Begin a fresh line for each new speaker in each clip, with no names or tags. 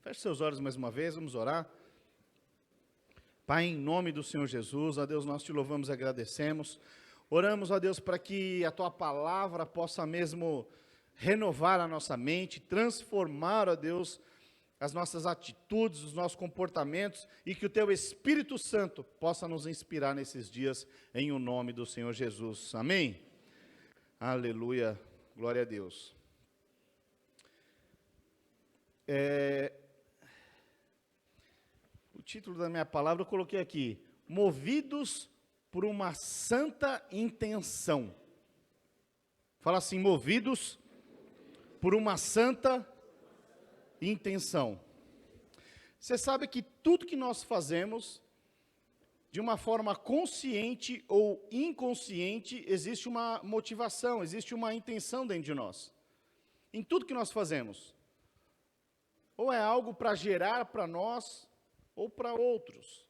Feche seus olhos mais uma vez, vamos orar. Pai, em nome do Senhor Jesus, ó Deus, nós te louvamos e agradecemos. Oramos, ó Deus, para que a tua palavra possa mesmo renovar a nossa mente, transformar, ó Deus, as nossas atitudes, os nossos comportamentos, e que o teu Espírito Santo possa nos inspirar nesses dias, em o nome do Senhor Jesus. Amém? Aleluia, glória a Deus. O título da minha palavra eu coloquei aqui, movidos por uma santa intenção. Fala assim, movidos por uma santa intenção. Você sabe que tudo que nós fazemos, de uma forma consciente ou inconsciente, existe uma motivação, existe uma intenção dentro de nós. Em tudo que nós fazemos. Ou é algo para gerar para nós, ou para outros.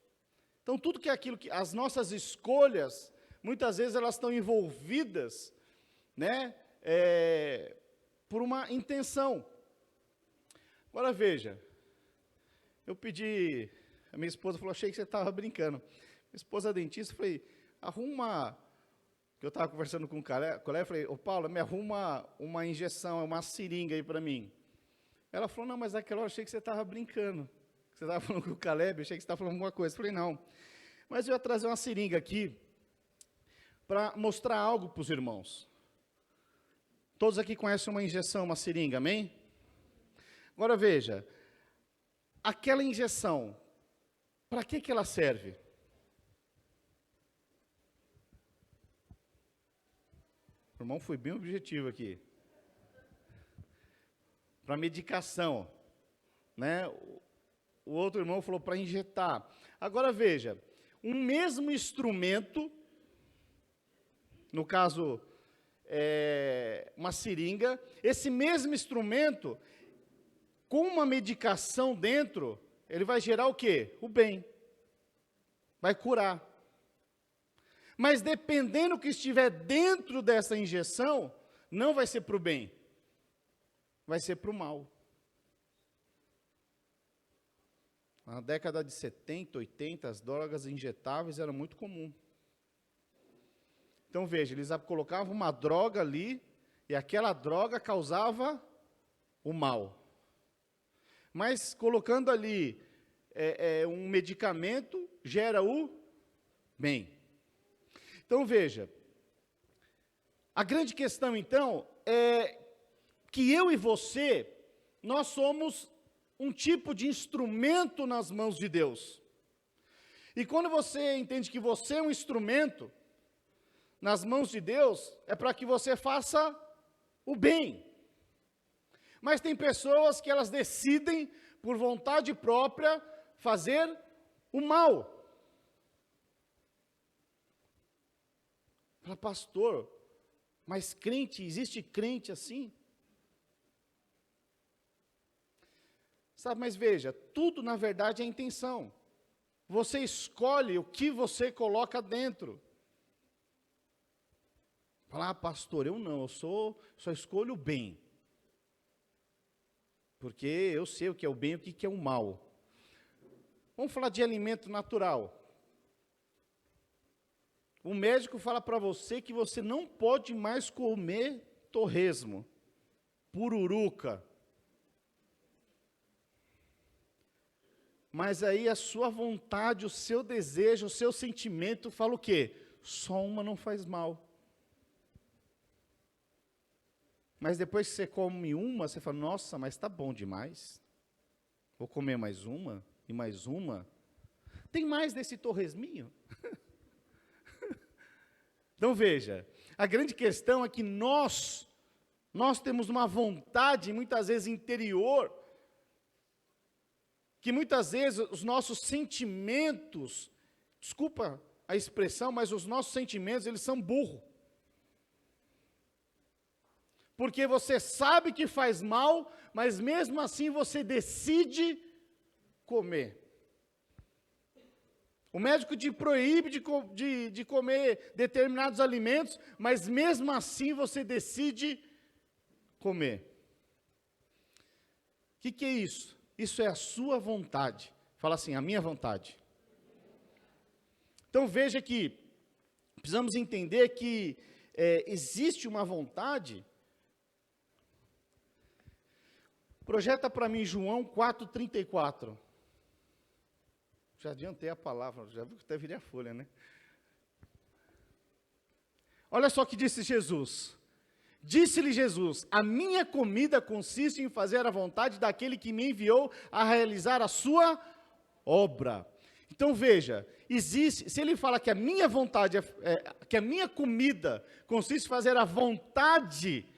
Então, tudo que é aquilo que, as nossas escolhas, muitas vezes elas estão envolvidas, né, por uma intenção. Agora veja, eu pedi, a minha esposa falou, achei que você estava brincando. Minha esposa dentista, falei, arruma, que eu estava conversando com o colega, falei, ô Paulo, me arruma uma injeção, uma seringa aí para mim. Ela falou, não, mas naquela hora eu achei que você estava brincando. Você estava falando com o Caleb, eu achei que você estava falando alguma coisa. Eu falei, não. Mas eu ia trazer uma seringa aqui para mostrar algo para os irmãos. Todos aqui conhecem uma injeção, uma seringa, amém? Agora veja, aquela injeção, para que ela serve? O irmão foi bem objetivo aqui. Para medicação, né? O outro irmão falou para injetar. Agora veja, um mesmo instrumento, no caso, uma seringa, esse mesmo instrumento, com uma medicação dentro, ele vai gerar o quê? O bem. Vai curar. Mas dependendo do que estiver dentro dessa injeção, não vai ser para o bem. Vai ser para o mal. Na década de 70, 80, as drogas injetáveis eram muito comum. Então veja, eles colocavam uma droga ali, e aquela droga causava o mal. Mas colocando ali um medicamento, gera o bem. Então veja, a grande questão então é que eu e você, nós somos um tipo de instrumento nas mãos de Deus. E quando você entende que você é um instrumento nas mãos de Deus, é para que você faça o bem. Mas tem pessoas que elas decidem, por vontade própria, fazer o mal. Fala, pastor, mas crente, existe crente assim? Sabe, mas veja, tudo na verdade é intenção. Você escolhe o que você coloca dentro. Fala, pastor, eu não, só escolho o bem. Porque eu sei o que é o bem e o que é o mal. Vamos falar de alimento natural. O médico fala para você que você não pode mais comer torresmo, pururuca. Mas aí a sua vontade, o seu desejo, o seu sentimento fala o quê? Só uma não faz mal. Mas depois que você come uma, você fala, nossa, mas está bom demais. Vou comer mais uma e mais uma. Tem mais desse torresminho? Então veja, a grande questão é que nós temos uma vontade, muitas vezes interior, que muitas vezes os nossos sentimentos, desculpa a expressão, mas os nossos sentimentos, eles são burros. Porque você sabe que faz mal, mas mesmo assim você decide comer. O médico te proíbe de comer determinados alimentos, mas mesmo assim você decide comer. O que é isso? Isso é a sua vontade. Fala assim, a minha vontade. Então veja que precisamos entender que existe uma vontade. Projeta para mim João 4,34. Já adiantei a palavra, já viu que até virei a folha, né? Olha só o que disse Jesus. Disse-lhe Jesus, a minha comida consiste em fazer a vontade daquele que me enviou a realizar a sua obra. Então veja, existe, se ele fala que a minha vontade, que a minha comida consiste em fazer a vontade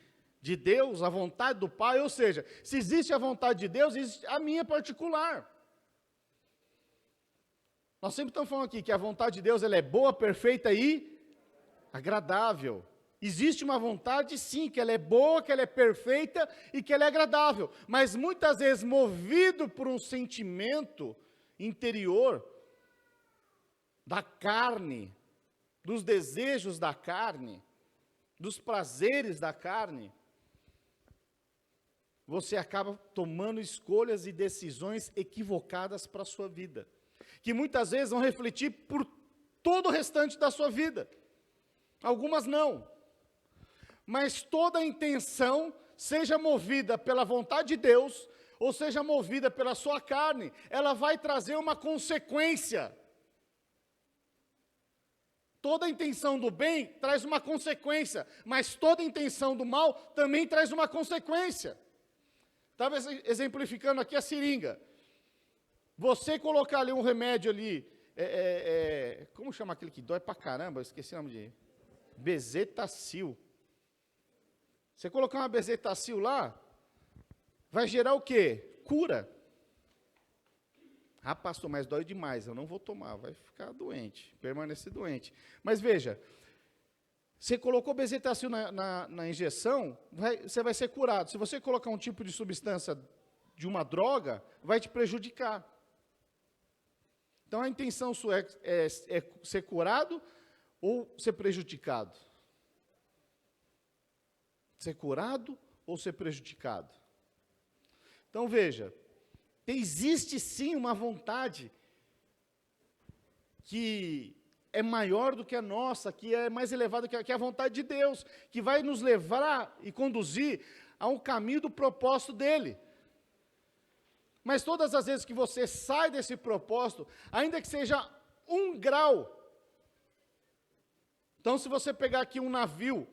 de Deus, a vontade do Pai, ou seja, se existe a vontade de Deus, existe a minha particular. Nós sempre estamos falando aqui que a vontade de Deus ela é boa, perfeita e agradável. Existe uma vontade, sim, que ela é boa, que ela é perfeita e que ela é agradável. Mas muitas vezes, movido por um sentimento interior da carne, dos desejos da carne, dos prazeres da carne, você acaba tomando escolhas e decisões equivocadas para a sua vida, que muitas vezes vão refletir por todo o restante da sua vida. Algumas não. Mas toda a intenção, seja movida pela vontade de Deus, ou seja movida pela sua carne, ela vai trazer uma consequência. Toda a intenção do bem traz uma consequência, mas toda a intenção do mal também traz uma consequência. Estava exemplificando aqui a seringa. Você colocar ali um remédio ali, como chama aquele que dói pra caramba? Eu esqueci o nome de... Bezetacil. Você colocar uma bezetacil lá, vai gerar o quê? Cura. Ah, pastor, mas dói demais, eu não vou tomar, vai ficar doente, permanecer doente. Mas veja, você colocou bezetacil na injeção, você vai ser curado. Se você colocar um tipo de substância de uma droga, vai te prejudicar. Então a intenção sua é ser curado ou ser prejudicado? Ser curado ou ser prejudicado? Então veja, existe sim uma vontade que é maior do que a nossa, que é mais elevada que a vontade de Deus, que vai nos levar e conduzir a um caminho do propósito dele. Mas todas as vezes que você sai desse propósito, ainda que seja 1 grau, então se você pegar aqui um navio,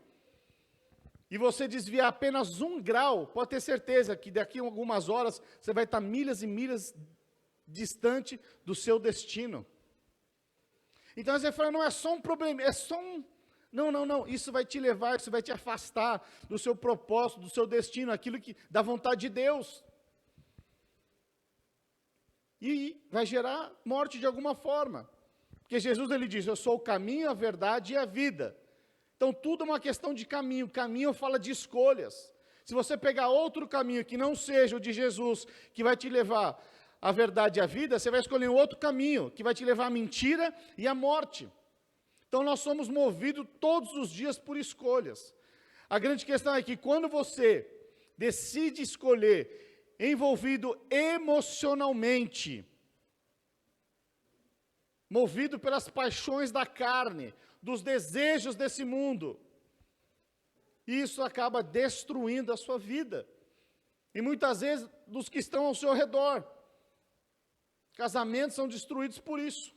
e você desviar apenas 1 grau, pode ter certeza que daqui a algumas horas, você vai estar milhas e milhas distante do seu destino. Então você fala, não é só um problema, é só um... Não, isso vai te levar, isso vai te afastar do seu propósito, do seu destino, aquilo que da vontade de Deus. E vai gerar morte de alguma forma. Porque Jesus, ele diz, eu sou o caminho, a verdade e a vida. Então, tudo é uma questão de caminho. Caminho fala de escolhas. Se você pegar outro caminho que não seja o de Jesus, que vai te levar à verdade e à vida, você vai escolher um outro caminho, que vai te levar à mentira e à morte. Então, nós somos movidos todos os dias por escolhas. A grande questão é que quando você decide escolher envolvido emocionalmente, movido pelas paixões da carne, dos desejos desse mundo, isso acaba destruindo a sua vida, e muitas vezes dos que estão ao seu redor. Casamentos são destruídos por isso.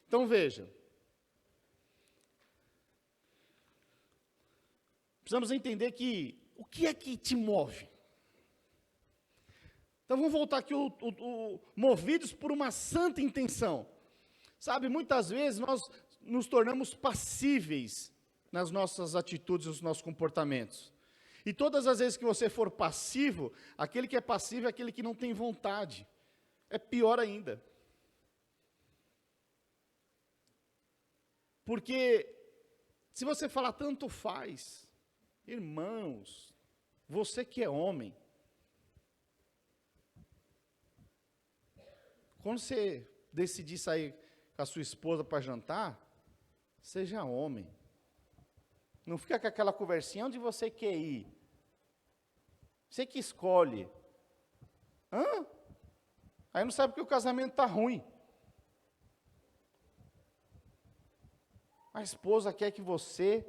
Então veja, precisamos entender que, o que é que te move? Então vamos voltar aqui, movidos por uma santa intenção. Sabe, muitas vezes nós nos tornamos passíveis nas nossas atitudes, nos nossos comportamentos. E todas as vezes que você for passivo, aquele que é passivo é aquele que não tem vontade. É pior ainda. Porque se você falar tanto faz, irmãos, você que é homem, quando você decidir sair com a sua esposa para jantar, seja homem. Não fica com aquela conversinha, onde você quer ir? Você que escolhe. Hã? Aí não sabe que o casamento está ruim. A esposa quer que você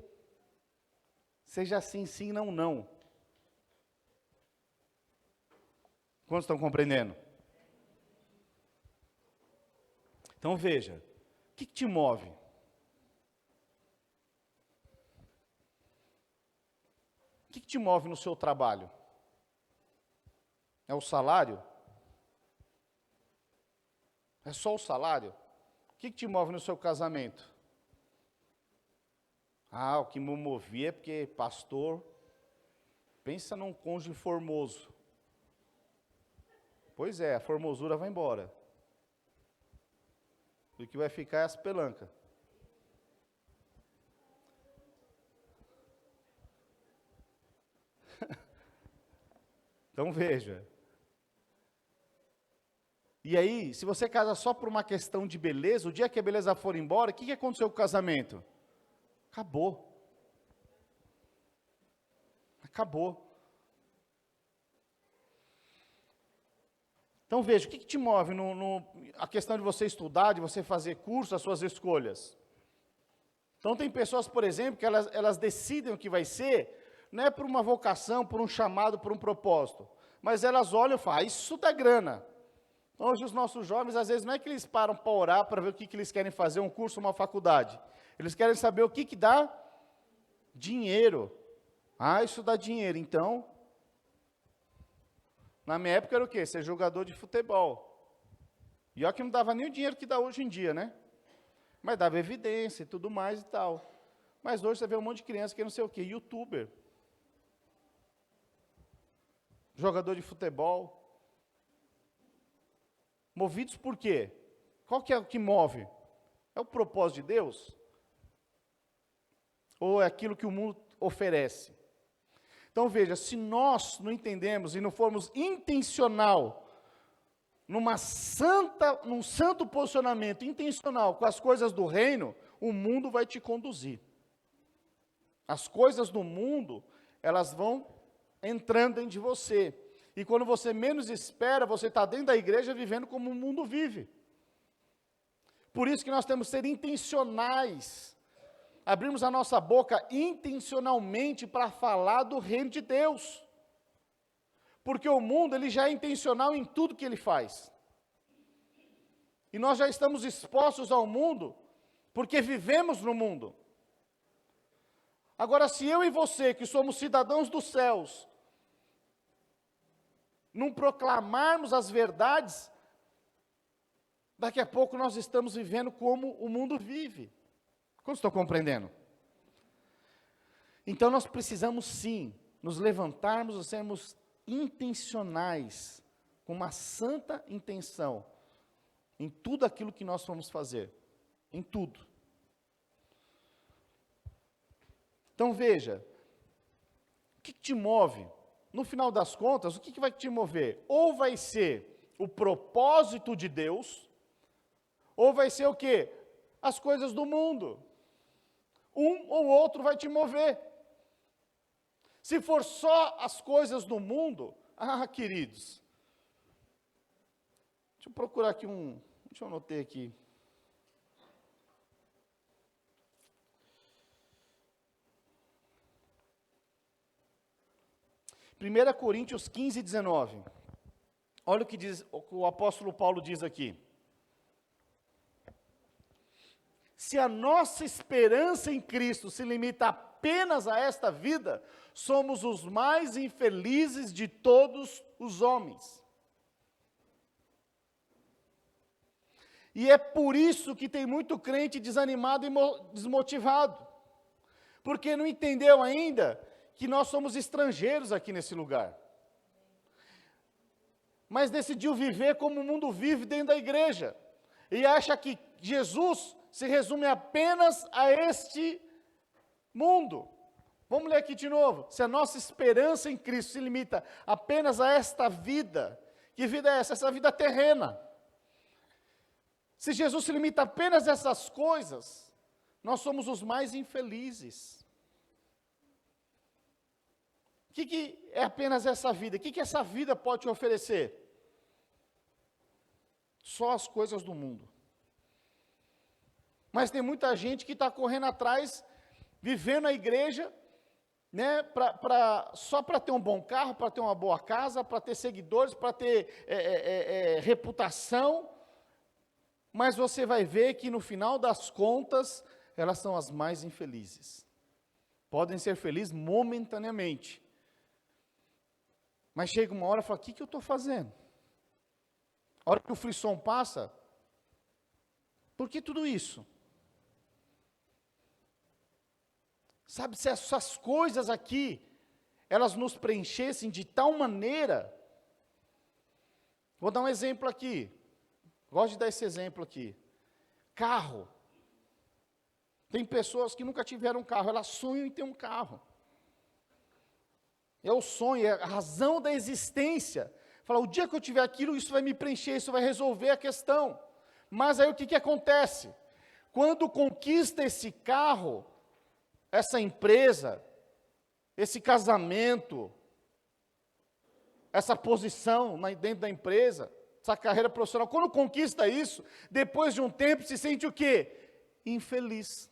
seja assim, sim, não, não. Quantos estão compreendendo? Então veja, o que te move? O que te move no seu trabalho? É o salário? É só o salário? O que te move no seu casamento? O que me movia é porque pastor, pensa num cônjuge formoso. Pois é, a formosura vai embora. O que vai ficar é as pelancas. Então veja. E aí, se você casa só por uma questão de beleza, o dia que a beleza for embora, o que aconteceu com o casamento? Acabou. Acabou. Então veja, o que te move a questão de você estudar, de você fazer curso, as suas escolhas? Então tem pessoas, por exemplo, que elas decidem o que vai ser, não é por uma vocação, por um chamado, por um propósito, mas elas olham e falam, isso dá grana. Hoje os nossos jovens, às vezes, não é que eles param para orar, para ver o que eles querem fazer, um curso, uma faculdade. Eles querem saber o que dá dinheiro. Isso dá dinheiro, então... Na minha época era o quê? Ser jogador de futebol. E olha que não dava nem o dinheiro que dá hoje em dia, né? Mas dava evidência e tudo mais e tal. Mas hoje você vê um monte de criança que não sei o quê, youtuber. Jogador de futebol. Movidos por quê? Qual que é o que move? É o propósito de Deus? Ou é aquilo que o mundo oferece? Então veja, se nós não entendemos e não formos intencional, num santo posicionamento intencional com as coisas do reino, o mundo vai te conduzir. As coisas do mundo, elas vão entrando dentro de você. E quando você menos espera, você está dentro da igreja vivendo como o mundo vive. Por isso que nós temos que ser intencionais. Abrimos a nossa boca intencionalmente para falar do reino de Deus. Porque o mundo, ele já é intencional em tudo que ele faz. E nós já estamos expostos ao mundo, porque vivemos no mundo. Agora, se eu e você, que somos cidadãos dos céus, não proclamarmos as verdades, daqui a pouco nós estamos vivendo como o mundo vive. Como estão compreendendo? Então nós precisamos sim, nos levantarmos e sermos intencionais, com uma santa intenção, em tudo aquilo que nós vamos fazer, em tudo. Então veja, o que te move? No final das contas, o que vai te mover? Ou vai ser o propósito de Deus, ou vai ser o quê? As coisas do mundo. Um ou outro vai te mover. Se for só as coisas do mundo, queridos, deixa eu procurar aqui deixa eu anotar aqui. Primeira Coríntios 15, 19. Olha o que o apóstolo Paulo diz aqui. Se a nossa esperança em Cristo se limita apenas a esta vida, somos os mais infelizes de todos os homens. E é por isso que tem muito crente desanimado e desmotivado, porque não entendeu ainda que nós somos estrangeiros aqui nesse lugar. Mas decidiu viver como o mundo vive dentro da igreja, e acha que Jesus se resume apenas a este mundo. Vamos ler aqui de novo. Se a nossa esperança em Cristo se limita apenas a esta vida, que vida é essa? Essa vida terrena. Se Jesus se limita apenas a essas coisas, nós somos os mais infelizes. O que é apenas essa vida? O que essa vida pode te oferecer? Só as coisas do mundo. Mas tem muita gente que está correndo atrás, vivendo a igreja, né, só para ter um bom carro, para ter uma boa casa, para ter seguidores, para ter reputação, mas você vai ver que no final das contas, elas são as mais infelizes. Podem ser felizes momentaneamente, mas chega uma hora e fala, o que eu estou fazendo? A hora que o frisson passa, por que tudo isso? Sabe, se essas coisas aqui, elas nos preenchessem de tal maneira, vou dar um exemplo aqui, gosto de dar esse exemplo aqui, carro, tem pessoas que nunca tiveram um carro, elas sonham em ter um carro, é o sonho, é a razão da existência, fala, o dia que eu tiver aquilo, isso vai me preencher, isso vai resolver a questão, mas aí o que acontece? Quando conquista esse carro, essa empresa, esse casamento, essa posição dentro da empresa, essa carreira profissional, quando conquista isso, depois de um tempo se sente o quê? Infeliz.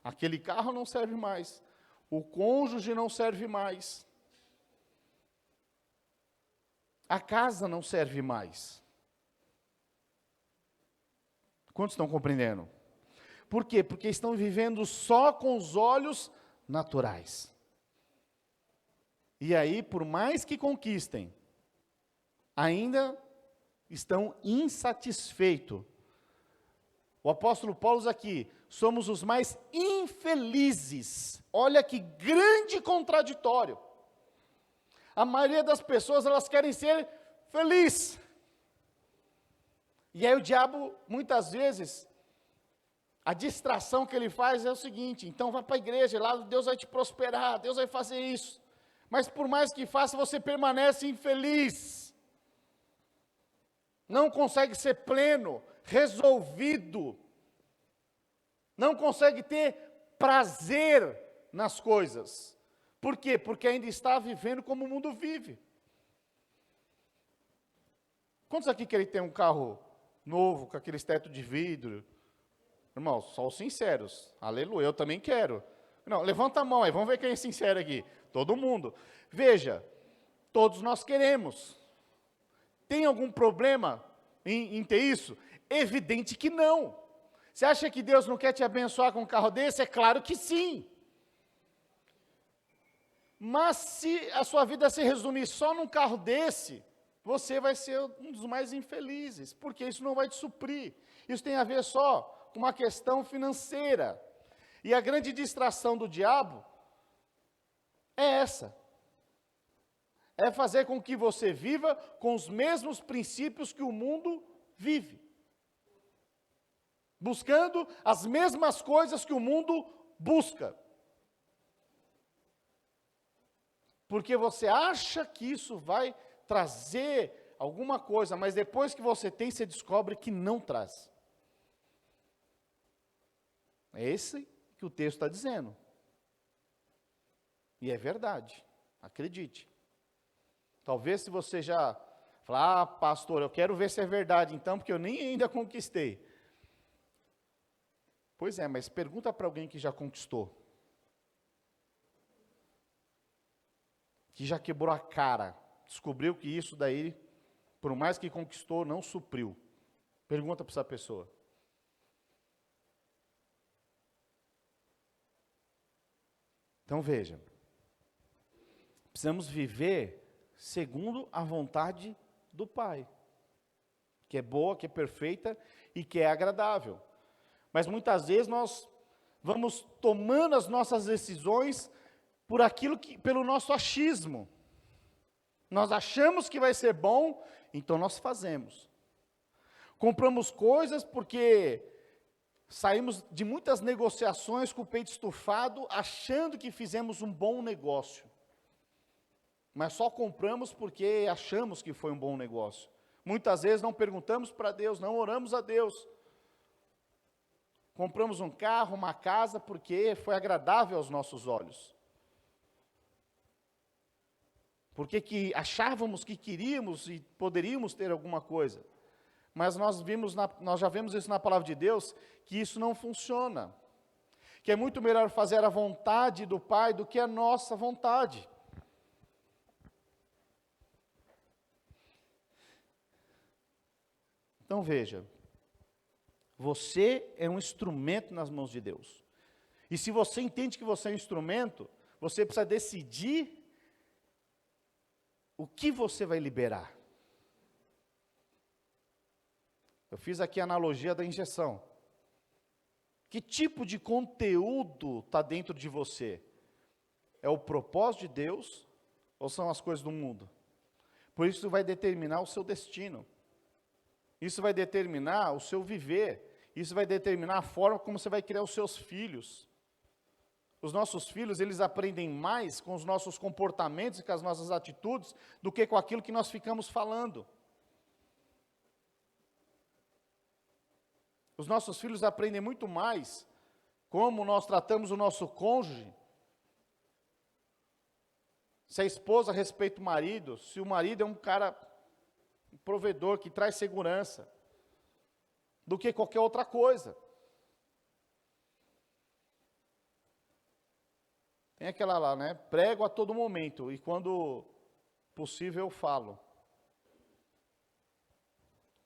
Aquele carro não serve mais, o cônjuge não serve mais, a casa não serve mais. Quantos estão compreendendo? Por quê? Porque estão vivendo só com os olhos naturais. E aí, por mais que conquistem, ainda estão insatisfeitos. O apóstolo Paulo diz aqui, somos os mais infelizes. Olha que grande contraditório. A maioria das pessoas, elas querem ser felizes. E aí o diabo, muitas vezes, a distração que ele faz é o seguinte, então vai para a igreja, lá Deus vai te prosperar, Deus vai fazer isso. Mas por mais que faça, você permanece infeliz. Não consegue ser pleno, resolvido. Não consegue ter prazer nas coisas. Por quê? Porque ainda está vivendo como o mundo vive. Quantos aqui querem ter um carro novo, com aqueles tetos de vidro? Irmãos, só os sinceros. Aleluia, eu também quero. Não, levanta a mão aí, vamos ver quem é sincero aqui. Todo mundo. Veja, todos nós queremos. Tem algum problema em ter isso? Evidente que não. Você acha que Deus não quer te abençoar com um carro desse? É claro que sim. Mas se a sua vida se resumir só num carro desse, você vai ser um dos mais infelizes, porque isso não vai te suprir. Isso tem a ver só com uma questão financeira. E a grande distração do diabo é essa. É fazer com que você viva com os mesmos princípios que o mundo vive. Buscando as mesmas coisas que o mundo busca. Porque você acha que isso vai trazer alguma coisa, mas depois que você tem, você descobre que não traz. É esse que o texto está dizendo. E é verdade, acredite. Talvez se você já falar, pastor, eu quero ver se é verdade então, porque eu nem ainda conquistei. Pois é, mas pergunta para alguém que já conquistou. Que já quebrou a cara, descobriu que isso daí, por mais que conquistou, não supriu. Pergunta para essa pessoa. Então veja, precisamos viver segundo a vontade do Pai, que é boa, que é perfeita e que é agradável. Mas muitas vezes nós vamos tomando as nossas decisões por aquilo que, pelo nosso achismo. Nós achamos que vai ser bom, então nós fazemos. Compramos coisas porque saímos de muitas negociações com o peito estufado, achando que fizemos um bom negócio. Mas só compramos porque achamos que foi um bom negócio. Muitas vezes não perguntamos para Deus, não oramos a Deus. Compramos um carro, uma casa, porque foi agradável aos nossos olhos. porque que achávamos que queríamos e poderíamos ter alguma coisa. Mas nós já vimos isso na palavra de Deus, que isso não funciona. Que é muito melhor fazer a vontade do Pai do que a nossa vontade. Então veja, você é um instrumento nas mãos de Deus. E se você entende que você é um instrumento, você precisa decidir o que você vai liberar. Eu fiz aqui a analogia da injeção. Que tipo de conteúdo está dentro de você? É o propósito de Deus ou são as coisas do mundo? Por isso vai determinar o seu destino. Isso vai determinar o seu viver. Isso vai determinar a forma como você vai criar os seus filhos. Os nossos filhos, eles aprendem mais com os nossos comportamentos e com as nossas atitudes do que com aquilo que nós ficamos falando. Os nossos filhos aprendem muito mais como nós tratamos o nosso cônjuge. Se a esposa respeita o marido, se o marido é um cara, um provedor que traz segurança, do que qualquer outra coisa. Tem aquela lá, né? Prego a todo momento e quando possível eu falo.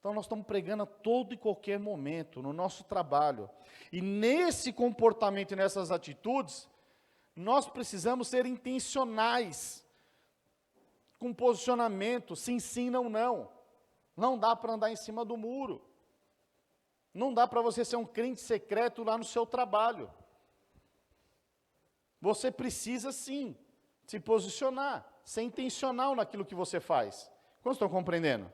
Então nós estamos pregando a todo e qualquer momento, no nosso trabalho. E nesse comportamento e nessas atitudes, nós precisamos ser intencionais, com posicionamento, sim, sim, não, não. Não dá para andar em cima do muro. Não dá para você ser um crente secreto lá no seu trabalho. Você precisa sim, se posicionar, ser intencional naquilo que você faz. Quantos estão compreendendo?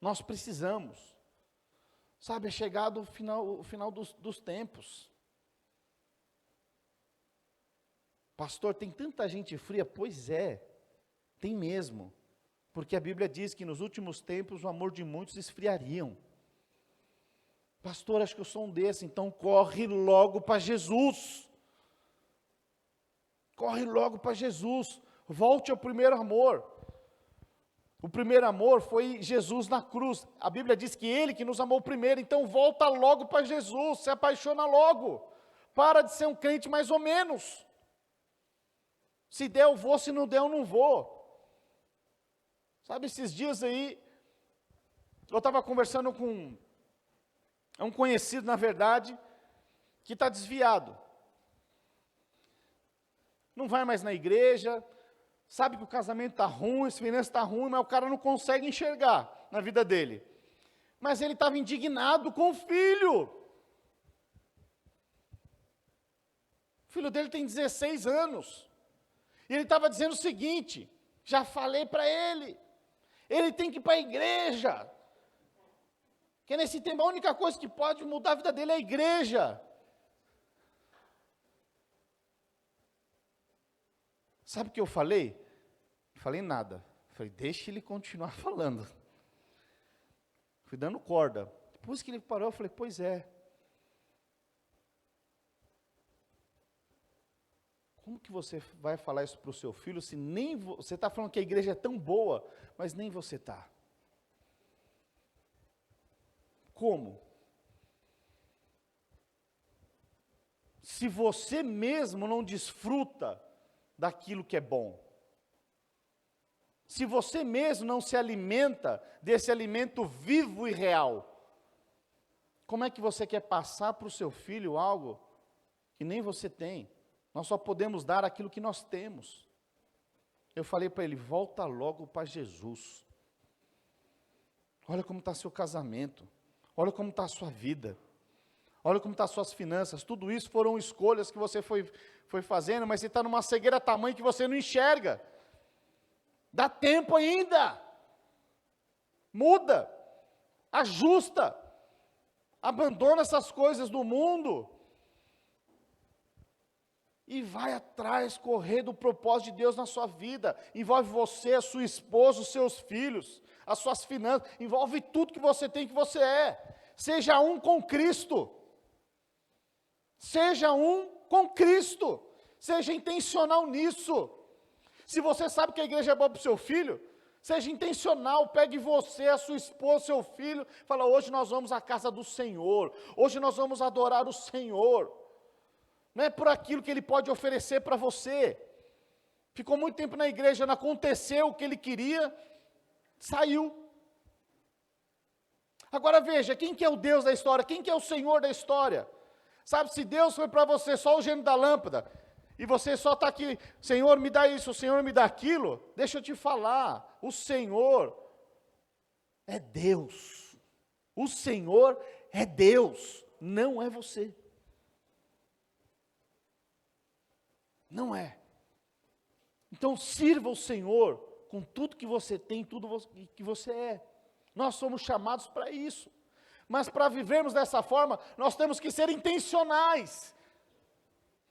Nós precisamos. Sabe, é chegado o final dos tempos. Pastor, tem tanta gente fria? Pois é, tem mesmo. Porque a Bíblia diz que nos últimos tempos o amor de muitos esfriariam. Pastor, acho que eu sou um desses, então corre logo para Jesus. Corre logo para Jesus. Volte ao primeiro amor. O primeiro amor foi Jesus na cruz. A Bíblia diz que Ele que nos amou primeiro, então volta logo para Jesus, se apaixona logo. Para de ser um crente mais ou menos. Se der eu vou, se não der eu não vou. Sabe, esses dias aí, eu estava conversando com um conhecido, na verdade, que está desviado. Não vai mais na igreja, sabe que o casamento está ruim, as finanças estão ruins, mas o cara não consegue enxergar na vida dele. Mas ele estava indignado com o filho. O filho dele tem 16 anos. E ele estava dizendo o seguinte, já falei para ele tem que ir para a igreja. Que nesse tempo a única coisa que pode mudar a vida dele é a igreja. Sabe o que eu falei? Falei nada. Falei, deixa ele continuar falando. Fui dando corda. Depois que ele parou, eu falei, pois é. Como que você vai falar isso para o seu filho se nem você está falando que a igreja é tão boa, mas nem você está? Como? Se você mesmo não desfruta daquilo que é bom. Se você mesmo não se alimenta desse alimento vivo e real, como é que você quer passar para o seu filho algo que nem você tem? Nós só podemos dar aquilo que nós temos. Eu falei para ele, volta logo para Jesus. Olha como está seu casamento. Olha como está a sua vida. Olha como estão as suas finanças. Tudo isso foram escolhas que você foi fazendo, mas você está numa cegueira tamanha que você não enxerga. Dá tempo ainda. Muda. Ajusta. Abandona essas coisas do mundo. E vai atrás, correr do propósito de Deus na sua vida. Envolve você, a sua esposa, os seus filhos, as suas finanças. Envolve tudo que você tem, que você é. Seja um com Cristo. Seja um com Cristo. Seja intencional nisso. Se você sabe que a igreja é boa para o seu filho, seja intencional, pegue você, a sua esposa, seu filho, fala, hoje nós vamos à casa do Senhor, hoje nós vamos adorar o Senhor. Não é por aquilo que Ele pode oferecer para você. Ficou muito tempo na igreja, não aconteceu o que ele queria, saiu. Agora veja, quem que é o Deus da história? Quem que é o Senhor da história? Sabe, se Deus foi para você só o gênio da lâmpada, e você só está aqui, Senhor me dá isso, o Senhor me dá aquilo, deixa eu te falar, o Senhor é Deus. O Senhor é Deus, não é você. Não é. Então sirva o Senhor com tudo que você tem, tudo que você é. Nós somos chamados para isso. Mas para vivermos dessa forma, nós temos que ser intencionais.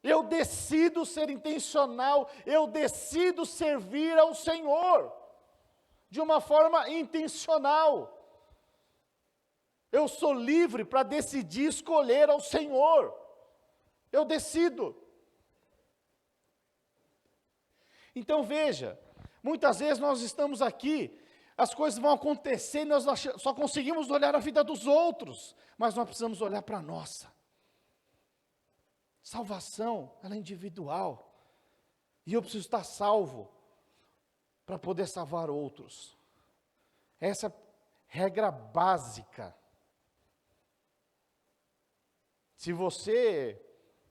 Eu decido ser intencional, eu decido servir ao Senhor, de uma forma intencional. Eu sou livre para decidir escolher ao Senhor. Eu decido. Então veja, muitas vezes nós estamos aqui, as coisas vão acontecer e nós só conseguimos olhar a vida dos outros, mas nós precisamos olhar para a nossa. Salvação, ela é individual, e eu preciso estar salvo para poder salvar outros. Essa é a regra básica. Se você,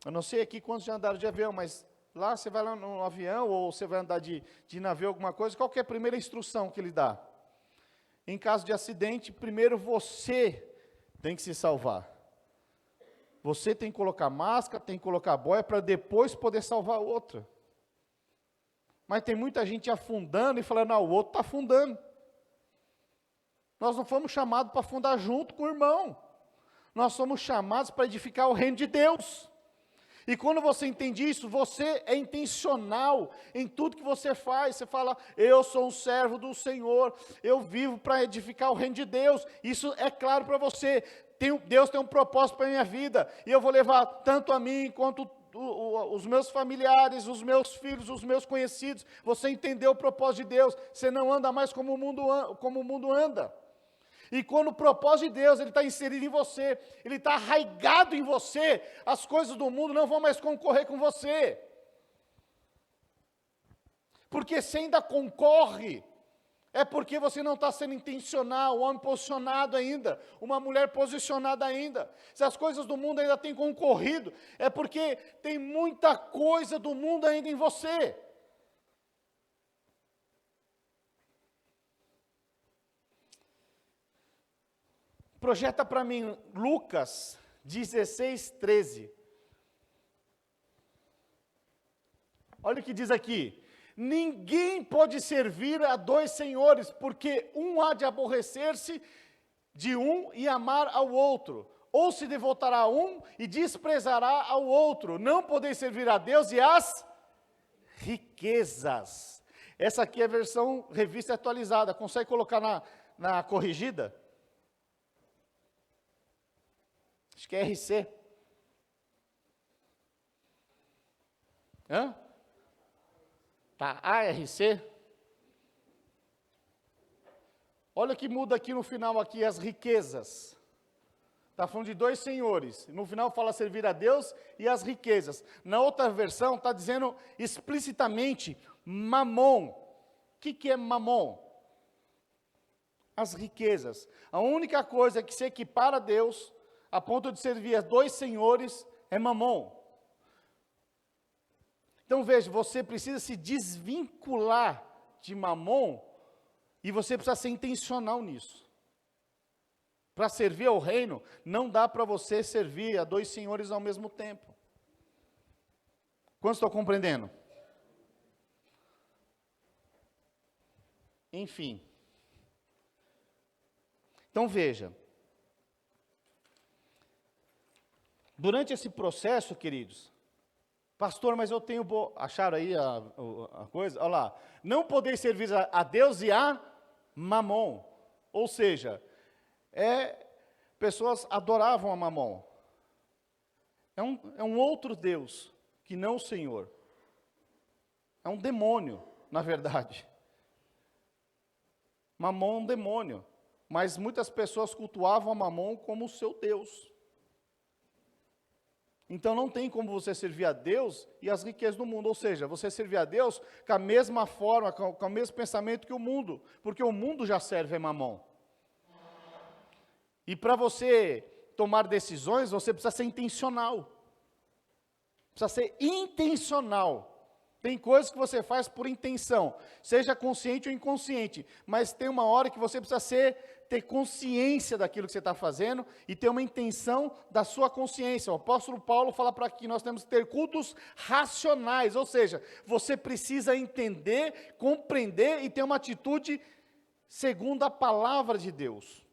eu não sei aqui quantos já andaram de avião, mas lá você vai lá no avião, ou você vai andar de navio, alguma coisa, qual que é a primeira instrução que ele dá? Em caso de acidente, primeiro você tem que se salvar. Você tem que colocar máscara, tem que colocar boia, para depois poder salvar o outro. Mas tem muita gente afundando e falando, não, o outro está afundando. Nós não fomos chamados para afundar junto com o irmão. Nós somos chamados para edificar o reino de Deus. E quando você entende isso, você é intencional em tudo que você faz. Você fala, eu sou um servo do Senhor, eu vivo para edificar o reino de Deus. Isso é claro para você. Deus tem um propósito para a minha vida, e eu vou levar tanto a mim, quanto os meus familiares, os meus filhos, os meus conhecidos. Você entendeu o propósito de Deus, você não anda mais como o mundo anda. E quando o propósito de Deus, ele está inserido em você, ele está arraigado em você, as coisas do mundo não vão mais concorrer com você. Porque se ainda concorre, é porque você não está sendo intencional, um homem posicionado ainda, uma mulher posicionada ainda. Se as coisas do mundo ainda têm concorrido, é porque tem muita coisa do mundo ainda em você. Projeta para mim Lucas 16, 13. Olha o que diz aqui. Ninguém pode servir a dois senhores, porque um há de aborrecer-se de um e amar ao outro, ou se devotará a um e desprezará ao outro. Não podeis servir a Deus e às riquezas. Essa aqui é a versão revista atualizada. Consegue colocar na corrigida? Acho que é RC. Hã? Tá, ARC. Olha o que muda aqui no final, aqui, as riquezas. Está falando de dois senhores. No final fala servir a Deus e as riquezas. Na outra versão está dizendo explicitamente mamon. O que é mamon? As riquezas. A única coisa que se equipara a Deus, a ponto de servir a dois senhores, é mamon. Então veja, você precisa se desvincular de mamon, e você precisa ser intencional nisso. Para servir ao reino, não dá para você servir a dois senhores ao mesmo tempo. Quantos estão compreendendo? Enfim. Então veja. Durante esse processo, queridos, pastor, mas eu tenho... Acharam aí a coisa? Olha lá. Não podeis servir a Deus e a mamon. Ou seja, pessoas adoravam a mamon. É um outro Deus, que não o Senhor. É um demônio. na verdade. Mamon é um demônio, mas muitas pessoas cultuavam a Mamon como o seu Deus. Então não tem como você servir a Deus e as riquezas do mundo, ou seja, você servir a Deus com a mesma forma, com o mesmo pensamento que o mundo, porque o mundo já serve a Mamon. E para você tomar decisões, você precisa ser intencional. Precisa ser intencional. Tem coisas que você faz por intenção, seja consciente ou inconsciente, mas tem uma hora que você precisa ter consciência daquilo que você está fazendo e ter uma intenção da sua consciência. O apóstolo Paulo fala para que nós temos que ter cultos racionais, ou seja, você precisa entender, compreender e ter uma atitude segundo a palavra de Deus.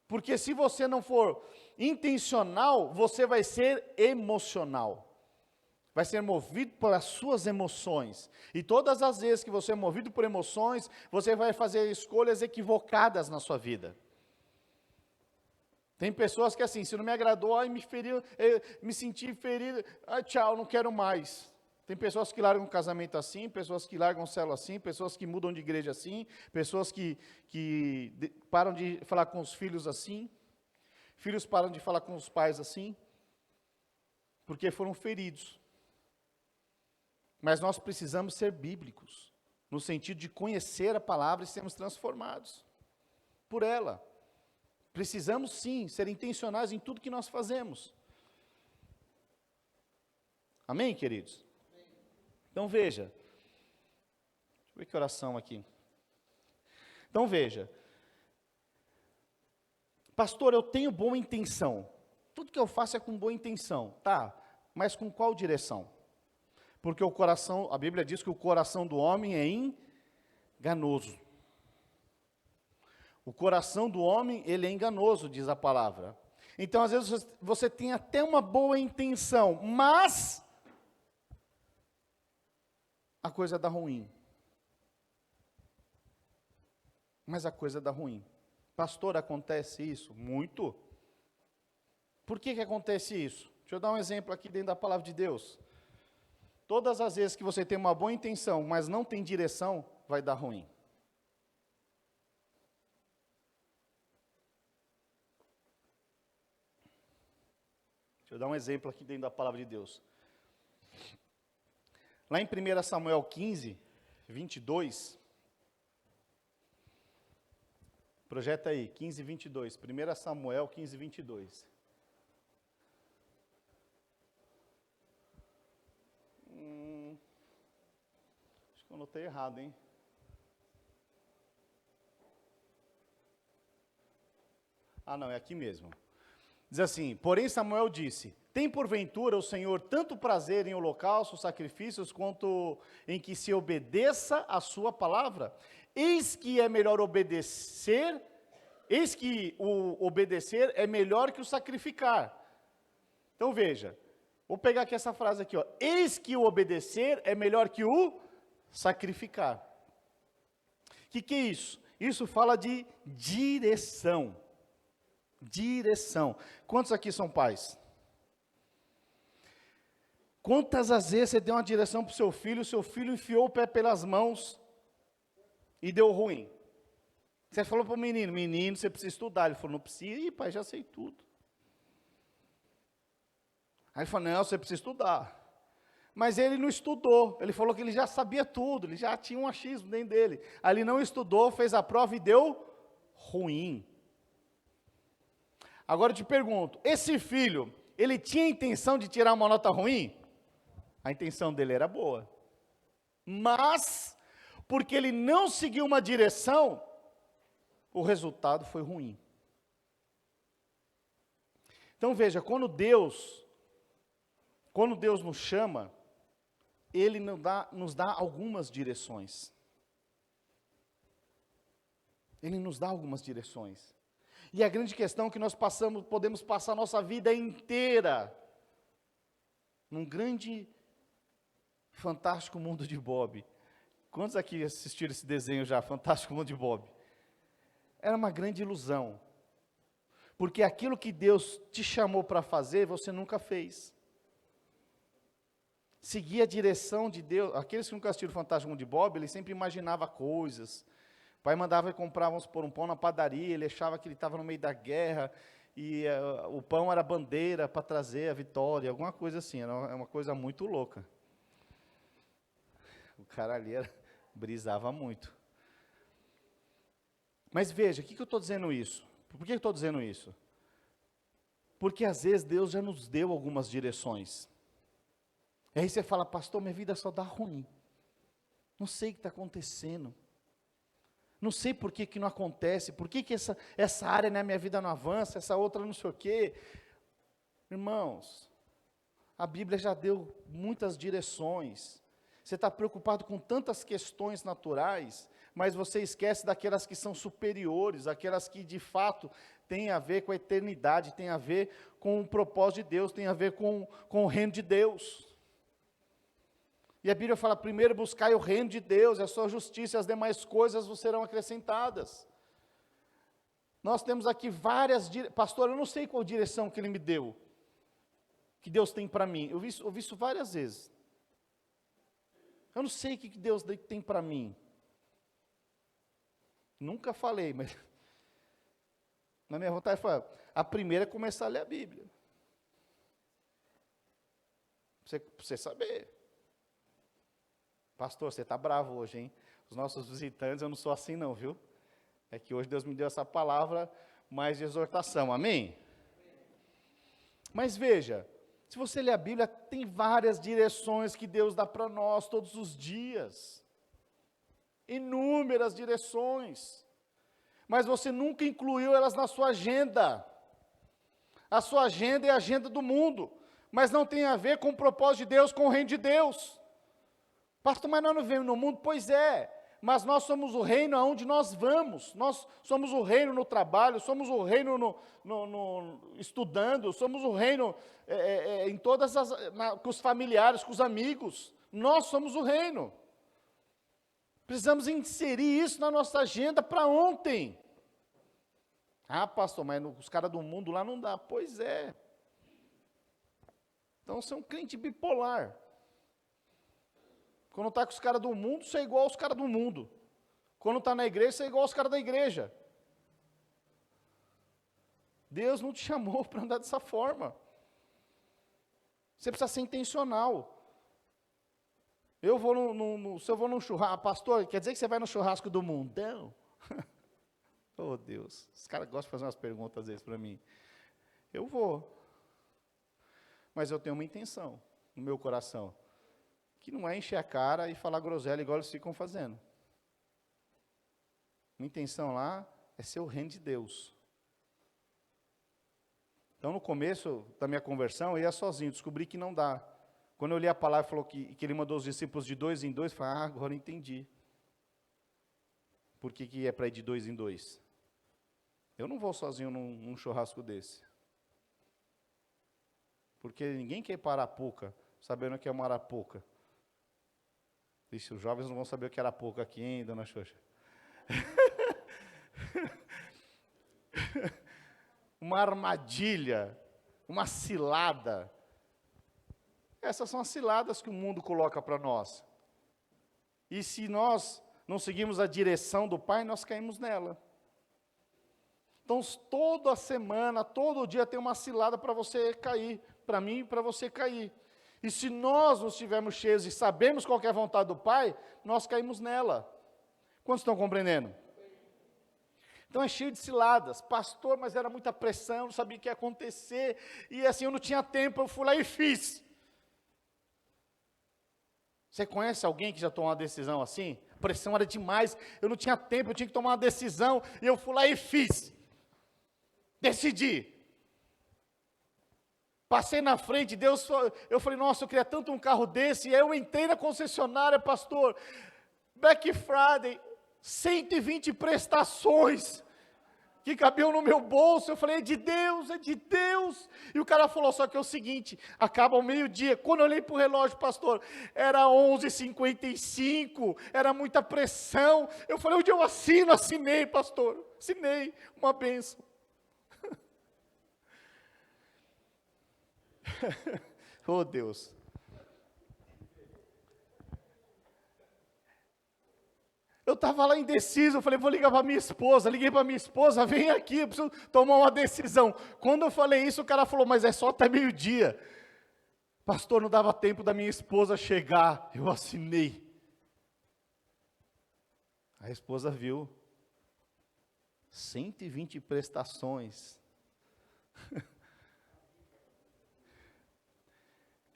Porque se você não for intencional, você vai ser emocional. Vai ser movido pelas suas emoções. E todas as vezes que você é movido por emoções, você vai fazer escolhas equivocadas na sua vida. Tem pessoas que assim, se não me agradou, me feriu, me senti ferido, tchau, não quero mais. Tem pessoas que largam o casamento assim, pessoas que largam o célula assim, pessoas que mudam de igreja assim, pessoas que param de falar com os filhos assim, filhos param de falar com os pais assim, porque foram feridos. Mas nós precisamos ser bíblicos, no sentido de conhecer a palavra e sermos transformados por ela. Precisamos sim ser intencionais em tudo que nós fazemos. Amém, queridos? Então veja, deixa eu ver que oração aqui. Então veja, pastor, eu tenho boa intenção, tudo que eu faço é com boa intenção, tá, mas com qual direção? Porque o coração, a Bíblia diz que o coração do homem é enganoso. O coração do homem, ele é enganoso, diz a palavra. Então, às vezes, você tem até uma boa intenção, mas a coisa dá ruim. Mas a coisa dá ruim. Pastor, acontece isso? Muito. Por que acontece isso? Deixa eu dar um exemplo aqui dentro da palavra de Deus. Todas as vezes que você tem uma boa intenção, mas não tem direção, vai dar ruim. Deixa eu dar um exemplo aqui dentro da palavra de Deus. Lá em 1 Samuel 15, 22. Projeta aí, 15, 22. 1 Samuel 15, 22. Acho que eu anotei errado, hein? Ah, não, é aqui mesmo. Diz assim, porém Samuel disse, tem porventura o Senhor tanto prazer em holocaustos, sacrifícios, quanto em que se obedeça a sua palavra? Eis que é melhor obedecer, eis que o obedecer é melhor que o sacrificar. Então veja, vou pegar aqui essa frase aqui, ó. Eis que o obedecer é melhor que o sacrificar. O que é isso? Isso fala de direção. Direção. Quantos aqui são pais? Quantas as vezes você deu uma direção para o seu filho enfiou o pé pelas mãos e deu ruim? Você falou para o menino, você precisa estudar. Ele falou, não precisa. Ih, pai, já sei tudo. Aí ele falou, não, você precisa estudar. Mas ele não estudou. Ele falou que ele já sabia tudo, ele já tinha um achismo dentro dele. Aí ele não estudou, fez a prova e deu ruim. Agora eu te pergunto, esse filho, ele tinha a intenção de tirar uma nota ruim? A intenção dele era boa. Mas, porque ele não seguiu uma direção, o resultado foi ruim. Então veja, quando Deus nos chama, Ele nos dá algumas direções. Ele nos dá algumas direções. E a grande questão é que nós podemos passar a nossa vida inteira num grande, fantástico mundo de Bob. Quantos aqui assistiram esse desenho já, Fantástico Mundo de Bob? Era uma grande ilusão. Porque aquilo que Deus te chamou para fazer, você nunca fez. seguir a direção de Deus. Aqueles que nunca assistiram o Fantástico Mundo de Bob, ele sempre imaginava coisas. O pai mandava ele comprar, vamos supor, um pão na padaria, ele achava que ele estava no meio da guerra, e o pão era a bandeira para trazer a vitória, alguma coisa assim, era uma coisa muito louca. O cara ali brisava muito. Mas veja, o que eu estou dizendo isso? Por que eu estou dizendo isso? Porque às vezes Deus já nos deu algumas direções. E aí você fala, pastor, minha vida só dá ruim. Não sei o que está acontecendo. Não sei por que não acontece, por que essa área na minha vida não avança, essa outra não sei o quê. Irmãos, a Bíblia já deu muitas direções. Você está preocupado com tantas questões naturais, mas você esquece daquelas que são superiores, aquelas que de fato têm a ver com a eternidade, têm a ver com o propósito de Deus, têm a ver com o reino de Deus. E a Bíblia fala, primeiro buscai o reino de Deus, a sua justiça e as demais coisas vos serão acrescentadas. Nós temos aqui várias, pastor, eu não sei qual direção que ele me deu, que Deus tem para mim, eu vi isso várias vezes. Eu não sei o que Deus tem para mim. Nunca falei, mas na minha vontade foi, a primeira é começar a ler a Bíblia. Para você saber. Pastor, você está bravo hoje, hein? Os nossos visitantes, eu não sou assim não, viu? É que hoje Deus me deu essa palavra mais de exortação, amém? Mas veja, se você ler a Bíblia, tem várias direções que Deus dá para nós todos os dias. Inúmeras direções. Mas você nunca incluiu elas na sua agenda. A sua agenda é a agenda do mundo, mas não tem a ver com o propósito de Deus, com o reino de Deus. Pastor, mas nós não vivemos no mundo? Pois é, mas nós somos o reino aonde nós vamos, nós somos o reino no trabalho, somos o reino estudando, somos o reino em todas com os familiares, com os amigos, nós somos o reino. Precisamos inserir isso na nossa agenda para ontem. Ah, pastor, mas os caras do mundo lá não dá. Pois é. Então você é um crente bipolar. Quando está com os caras do mundo, você é igual aos caras do mundo. Quando está na igreja, você é igual aos caras da igreja. Deus não te chamou para andar dessa forma. Você precisa ser intencional. Se eu vou num churrasco, pastor, quer dizer que você vai no churrasco do mundão? Oh Deus, os caras gostam de fazer umas perguntas às vezes para mim. Eu vou. Mas eu tenho uma intenção no meu coração. Que não é encher a cara e falar groselha igual eles ficam fazendo. Minha intenção lá é ser o reino de Deus. Então, no começo da minha conversão, eu ia sozinho, descobri que não dá. Quando eu li a palavra, falou que ele mandou os discípulos de 2 em 2, eu falei, agora eu entendi. Por que é para ir de 2 em 2? Eu não vou sozinho num churrasco desse. Porque ninguém quer ir para Arapuca, sabendo que é uma Arapuca. Ixi, os jovens não vão saber o que era pouco aqui, hein, dona Xoxa? Uma armadilha, uma cilada. Essas são as ciladas que o mundo coloca para nós. E se nós não seguimos a direção do Pai, nós caímos nela. Então, toda semana, todo dia tem uma cilada para você cair, para mim e para você cair. E se nós não estivermos cheios e sabemos qual é a vontade do Pai, nós caímos nela. Quantos estão compreendendo? Então é cheio de ciladas. Pastor, mas era muita pressão, não sabia o que ia acontecer. E assim, eu não tinha tempo, eu fui lá e fiz. Você conhece alguém que já tomou uma decisão assim? A pressão era demais, eu não tinha tempo, eu tinha que tomar uma decisão. E eu fui lá e fiz. Decidi. Passei na frente, Deus, eu falei, nossa, eu queria tanto um carro desse, e aí eu entrei na concessionária, pastor, Black Friday, 120 prestações, que cabiam no meu bolso, eu falei, é de Deus, e o cara falou, só que é o seguinte, acaba ao meio-dia, quando eu olhei para o relógio, pastor, era 11h55, era muita pressão, eu falei, onde eu assino? Assinei, pastor, assinei, uma bênção. Oh Deus, Eu estava lá indeciso, eu falei, vou ligar para minha esposa. Liguei para minha esposa, vem aqui, eu preciso tomar uma decisão. Quando eu falei isso, o cara falou, mas é só até meio-dia. Pastor, não dava tempo da minha esposa chegar. Eu assinei. A esposa viu. 120 prestações.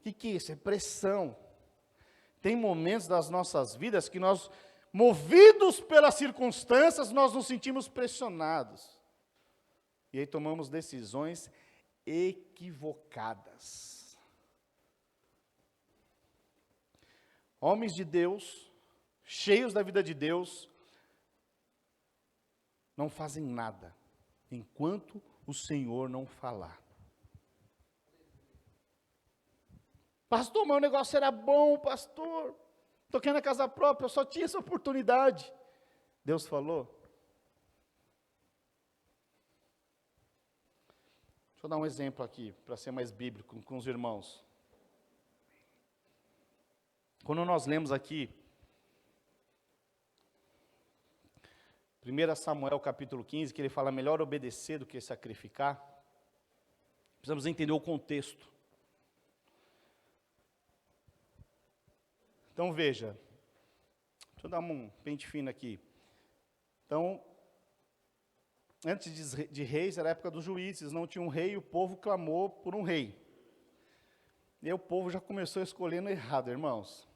O que é isso? É pressão. Tem momentos das nossas vidas que nós, movidos pelas circunstâncias, nós nos sentimos pressionados. E aí tomamos decisões equivocadas. Homens de Deus, cheios da vida de Deus, não fazem nada, enquanto o Senhor não falar. Pastor, meu negócio era bom, pastor. Toquei na casa própria, eu só tinha essa oportunidade. Deus falou. Deixa eu dar um exemplo aqui, para ser mais bíblico com os irmãos. Quando nós lemos aqui, 1 Samuel capítulo 15, que ele fala melhor obedecer do que sacrificar, precisamos entender o contexto. Então veja, deixa eu dar um pente fino aqui. Então, antes de reis, era a época dos juízes, não tinha um rei, o povo clamou por um rei. E aí o povo já começou escolhendo errado, irmãos.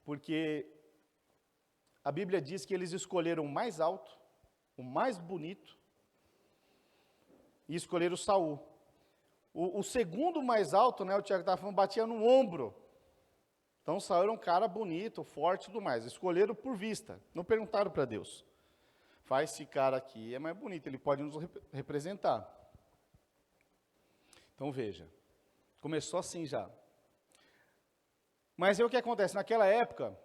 Porque a Bíblia diz que eles escolheram o mais alto, o mais bonito, e escolheram Saul. O segundo mais alto, né, o Tiago estava falando, batia no ombro. Então Saul era um cara bonito, forte e tudo mais. Escolheram por vista, não perguntaram para Deus. Faz esse cara aqui, é mais bonito, ele pode nos representar. Então veja, começou assim já. Mas aí o que acontece? Naquela época,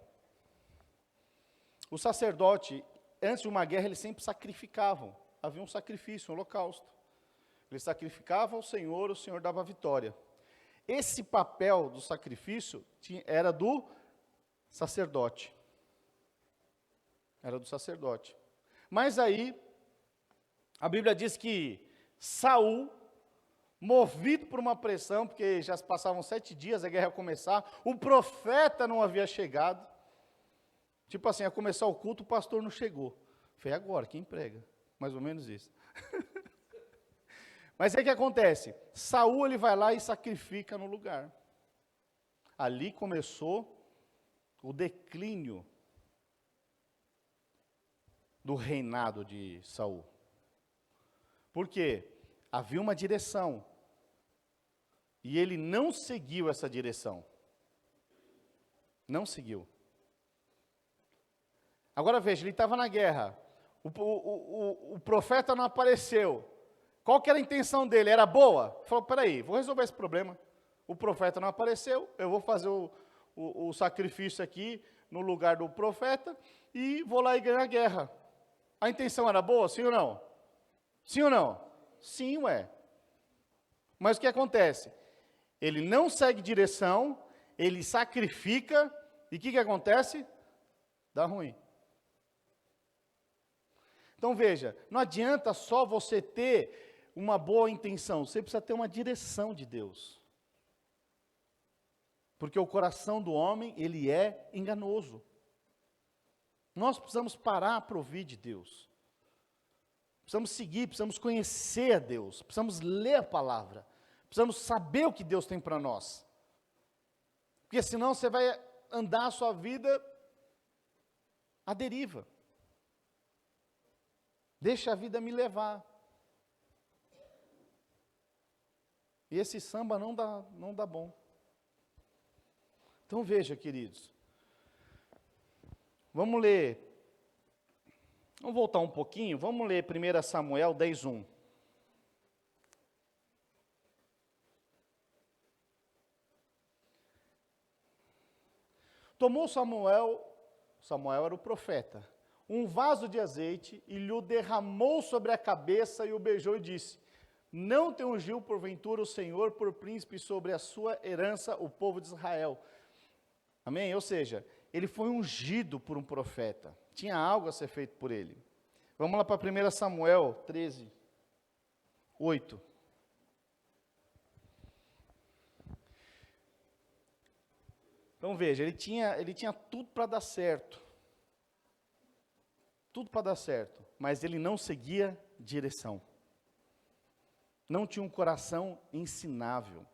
o sacerdote, antes de uma guerra, eles sempre sacrificavam. Havia um sacrifício, um holocausto. Eles sacrificavam ao Senhor, o Senhor dava a vitória. Esse papel do sacrifício era do sacerdote. Era do sacerdote. Mas aí, a Bíblia diz que Saul, movido por uma pressão, porque já se passavam 7 dias, a guerra ia começar, o profeta não havia chegado. Tipo assim, ia começar o culto, o pastor não chegou. Foi agora, quem prega? Mais ou menos isso. Mas aí o que acontece? Saul, ele vai lá e sacrifica no lugar. Ali começou o declínio do reinado de Saul. Por quê? Havia uma direção. E ele não seguiu essa direção. Não seguiu. Agora veja, ele estava na guerra. O profeta não apareceu. Qual que era a intenção dele? Era boa? Falou, peraí, vou resolver esse problema. O profeta não apareceu, eu vou fazer o sacrifício aqui no lugar do profeta e vou lá e ganhar a guerra. A intenção era boa, sim ou não? Sim ou não? Sim, ué. Mas o que acontece? Ele não segue direção, ele sacrifica, e o que acontece? Dá ruim. Então veja, não adianta só você ter uma boa intenção, você precisa ter uma direção de Deus. Porque o coração do homem, ele é enganoso. Nós precisamos parar para ouvir de Deus. Precisamos seguir, precisamos conhecer a Deus, precisamos ler a palavra, precisamos saber o que Deus tem para nós. Porque senão você vai andar a sua vida à deriva. Deixa a vida me levar. E esse samba não dá bom. Então veja, queridos. Vamos ler. Vamos voltar um pouquinho. Vamos ler 1 Samuel 10:1. Tomou Samuel era o profeta, um vaso de azeite e lhe o derramou sobre a cabeça e o beijou e disse: não te ungiu porventura o Senhor por príncipe sobre a sua herança, o povo de Israel. Amém? Ou seja, ele foi ungido por um profeta. Tinha algo a ser feito por ele. Vamos lá para 1 Samuel 13, 8. Então veja, ele tinha tudo para dar certo. Tudo para dar certo, mas ele não seguia direção. Não tinha um coração ensinável.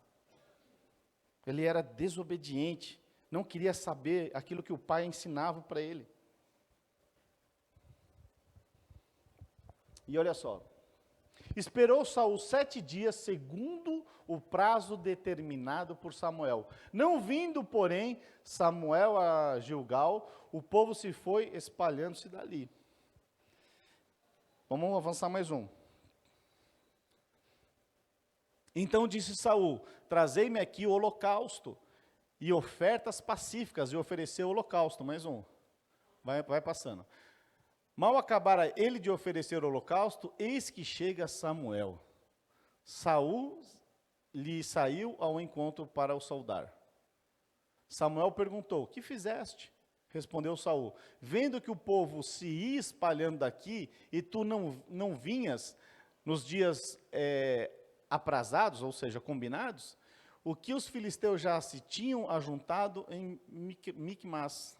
Ele era desobediente, não queria saber aquilo que o pai ensinava para ele. E olha só, esperou Saul 7 dias, segundo o prazo determinado por Samuel. Não vindo, porém, Samuel a Gilgal, o povo se foi espalhando-se dali. Vamos avançar mais um. Então disse Saul: trazei-me aqui o holocausto e ofertas pacíficas, e ofereceu o holocausto. Mais um. Vai passando. Mal acabara ele de oferecer o holocausto, eis que chega Samuel. Saul lhe saiu ao encontro para o saudar. Samuel perguntou: que fizeste? Respondeu Saul: vendo que o povo se ia espalhando daqui, e tu não vinhas nos dias aprazados, ou seja, combinados, o que os filisteus já se tinham ajuntado em Micmas.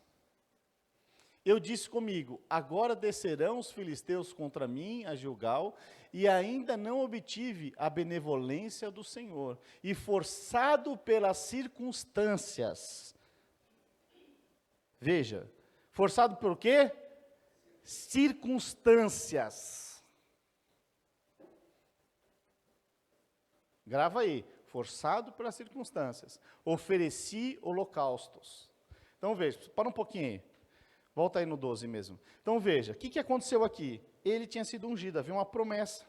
Eu disse comigo: agora descerão os filisteus contra mim a Gilgal, e ainda não obtive a benevolência do Senhor, e forçado pelas circunstâncias. Veja, forçado por quê? Circunstâncias. Grava aí, forçado pelas circunstâncias. Ofereci holocaustos. Então veja, para um pouquinho aí. Volta aí no 12 mesmo. Então veja, o que aconteceu aqui? Ele tinha sido ungido, havia uma promessa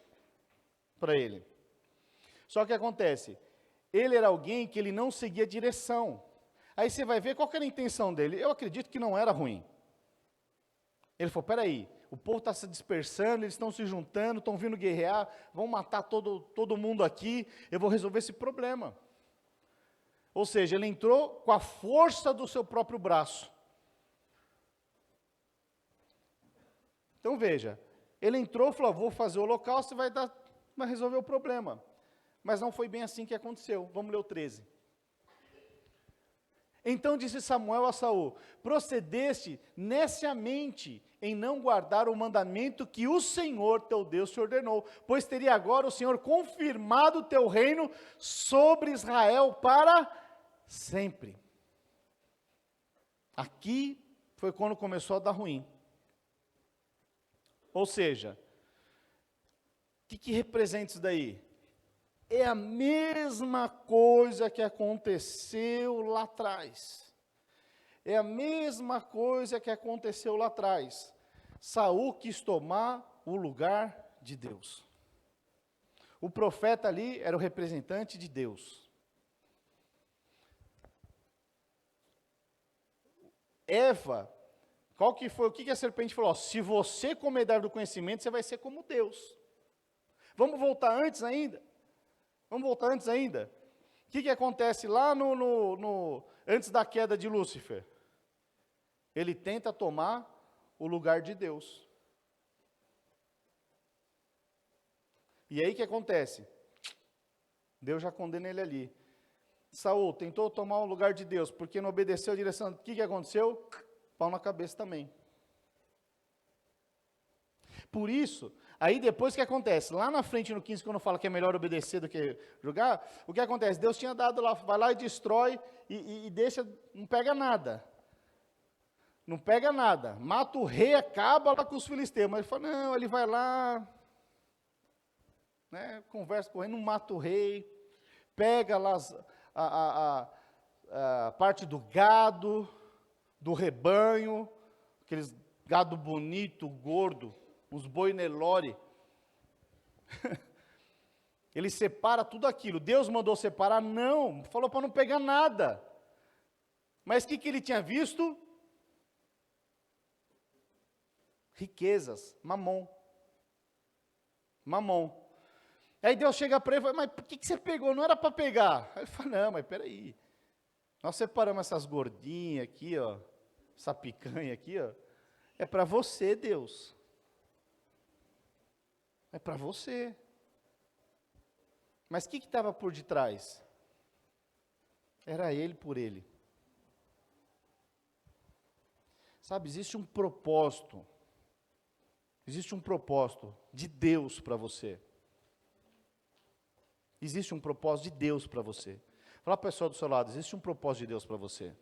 para ele. Só que acontece, ele era alguém que ele não seguia direção. Aí você vai ver qual que era a intenção dele. Eu acredito que não era ruim. Ele falou: peraí, o povo está se dispersando, eles estão se juntando, estão vindo guerrear, vão matar todo mundo aqui, eu vou resolver esse problema. Ou seja, ele entrou com a força do seu próprio braço. Então veja, ele entrou e falou: vou fazer o holocausto e vai resolver o problema. Mas não foi bem assim que aconteceu. Vamos ler o 13. Então disse Samuel a Saul: procedeste neciamente em não guardar o mandamento que o Senhor teu Deus te ordenou, pois teria agora o Senhor confirmado o teu reino sobre Israel para sempre. Aqui foi quando começou a dar ruim. Ou seja, o que representa isso daí? É a mesma coisa que aconteceu lá atrás. É a mesma coisa que aconteceu lá atrás. Saul quis tomar o lugar de Deus. O profeta ali era o representante de Deus. Eva, o que a serpente falou? Se você comer da árvore do conhecimento, você vai ser como Deus. Vamos voltar antes ainda? O que acontece lá antes da queda de Lúcifer? Ele tenta tomar o lugar de Deus. E aí o que acontece? Deus já condena ele ali. Saul tentou tomar o lugar de Deus, porque não obedeceu a direção. O que aconteceu? Pau na cabeça também. Por isso, aí depois o que acontece? Lá na frente no 15, quando fala que é melhor obedecer do que julgar, o que acontece? Deus tinha dado lá, vai lá e destrói e deixa, não pega nada. Não pega nada. Mata o rei, acaba lá com os filisteus. Mas ele fala: não, ele vai lá, né, conversa com o rei, não mata o rei, pega lá a parte do gado, do rebanho, aqueles gado bonito, gordo, os boi Nelore. Ele separa tudo aquilo. Deus mandou separar? Não, falou para não pegar nada. Mas o que ele tinha visto? Riquezas, mamon. Aí Deus chega para ele e fala: mas por que você pegou? Não era para pegar. Aí ele fala: não, mas peraí. Nós separamos essas gordinhas aqui, ó. essa picanha aqui, ó, é para você, Deus. É para você. Mas o que estava por detrás? Era ele por ele. Sabe, existe um propósito. Existe um propósito de Deus para você. Existe um propósito de Deus para você. Fala para a pessoa do seu lado, existe um propósito de Deus para você.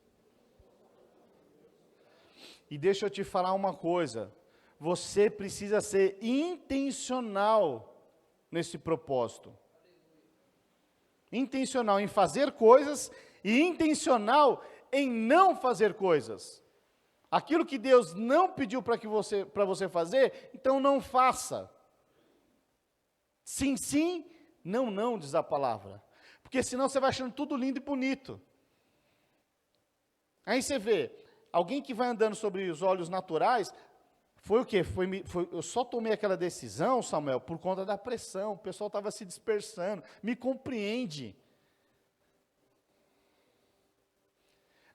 E deixa eu te falar uma coisa. Você precisa ser intencional nesse propósito. Intencional em fazer coisas e intencional em não fazer coisas. Aquilo que Deus não pediu para você fazer, então não faça. Sim, sim, não, não, diz a palavra. Porque senão você vai achando tudo lindo e bonito. Aí você vê, alguém que vai andando sobre os olhos naturais, foi o quê? Eu só tomei aquela decisão, Samuel, por conta da pressão, o pessoal estava se dispersando, me compreende.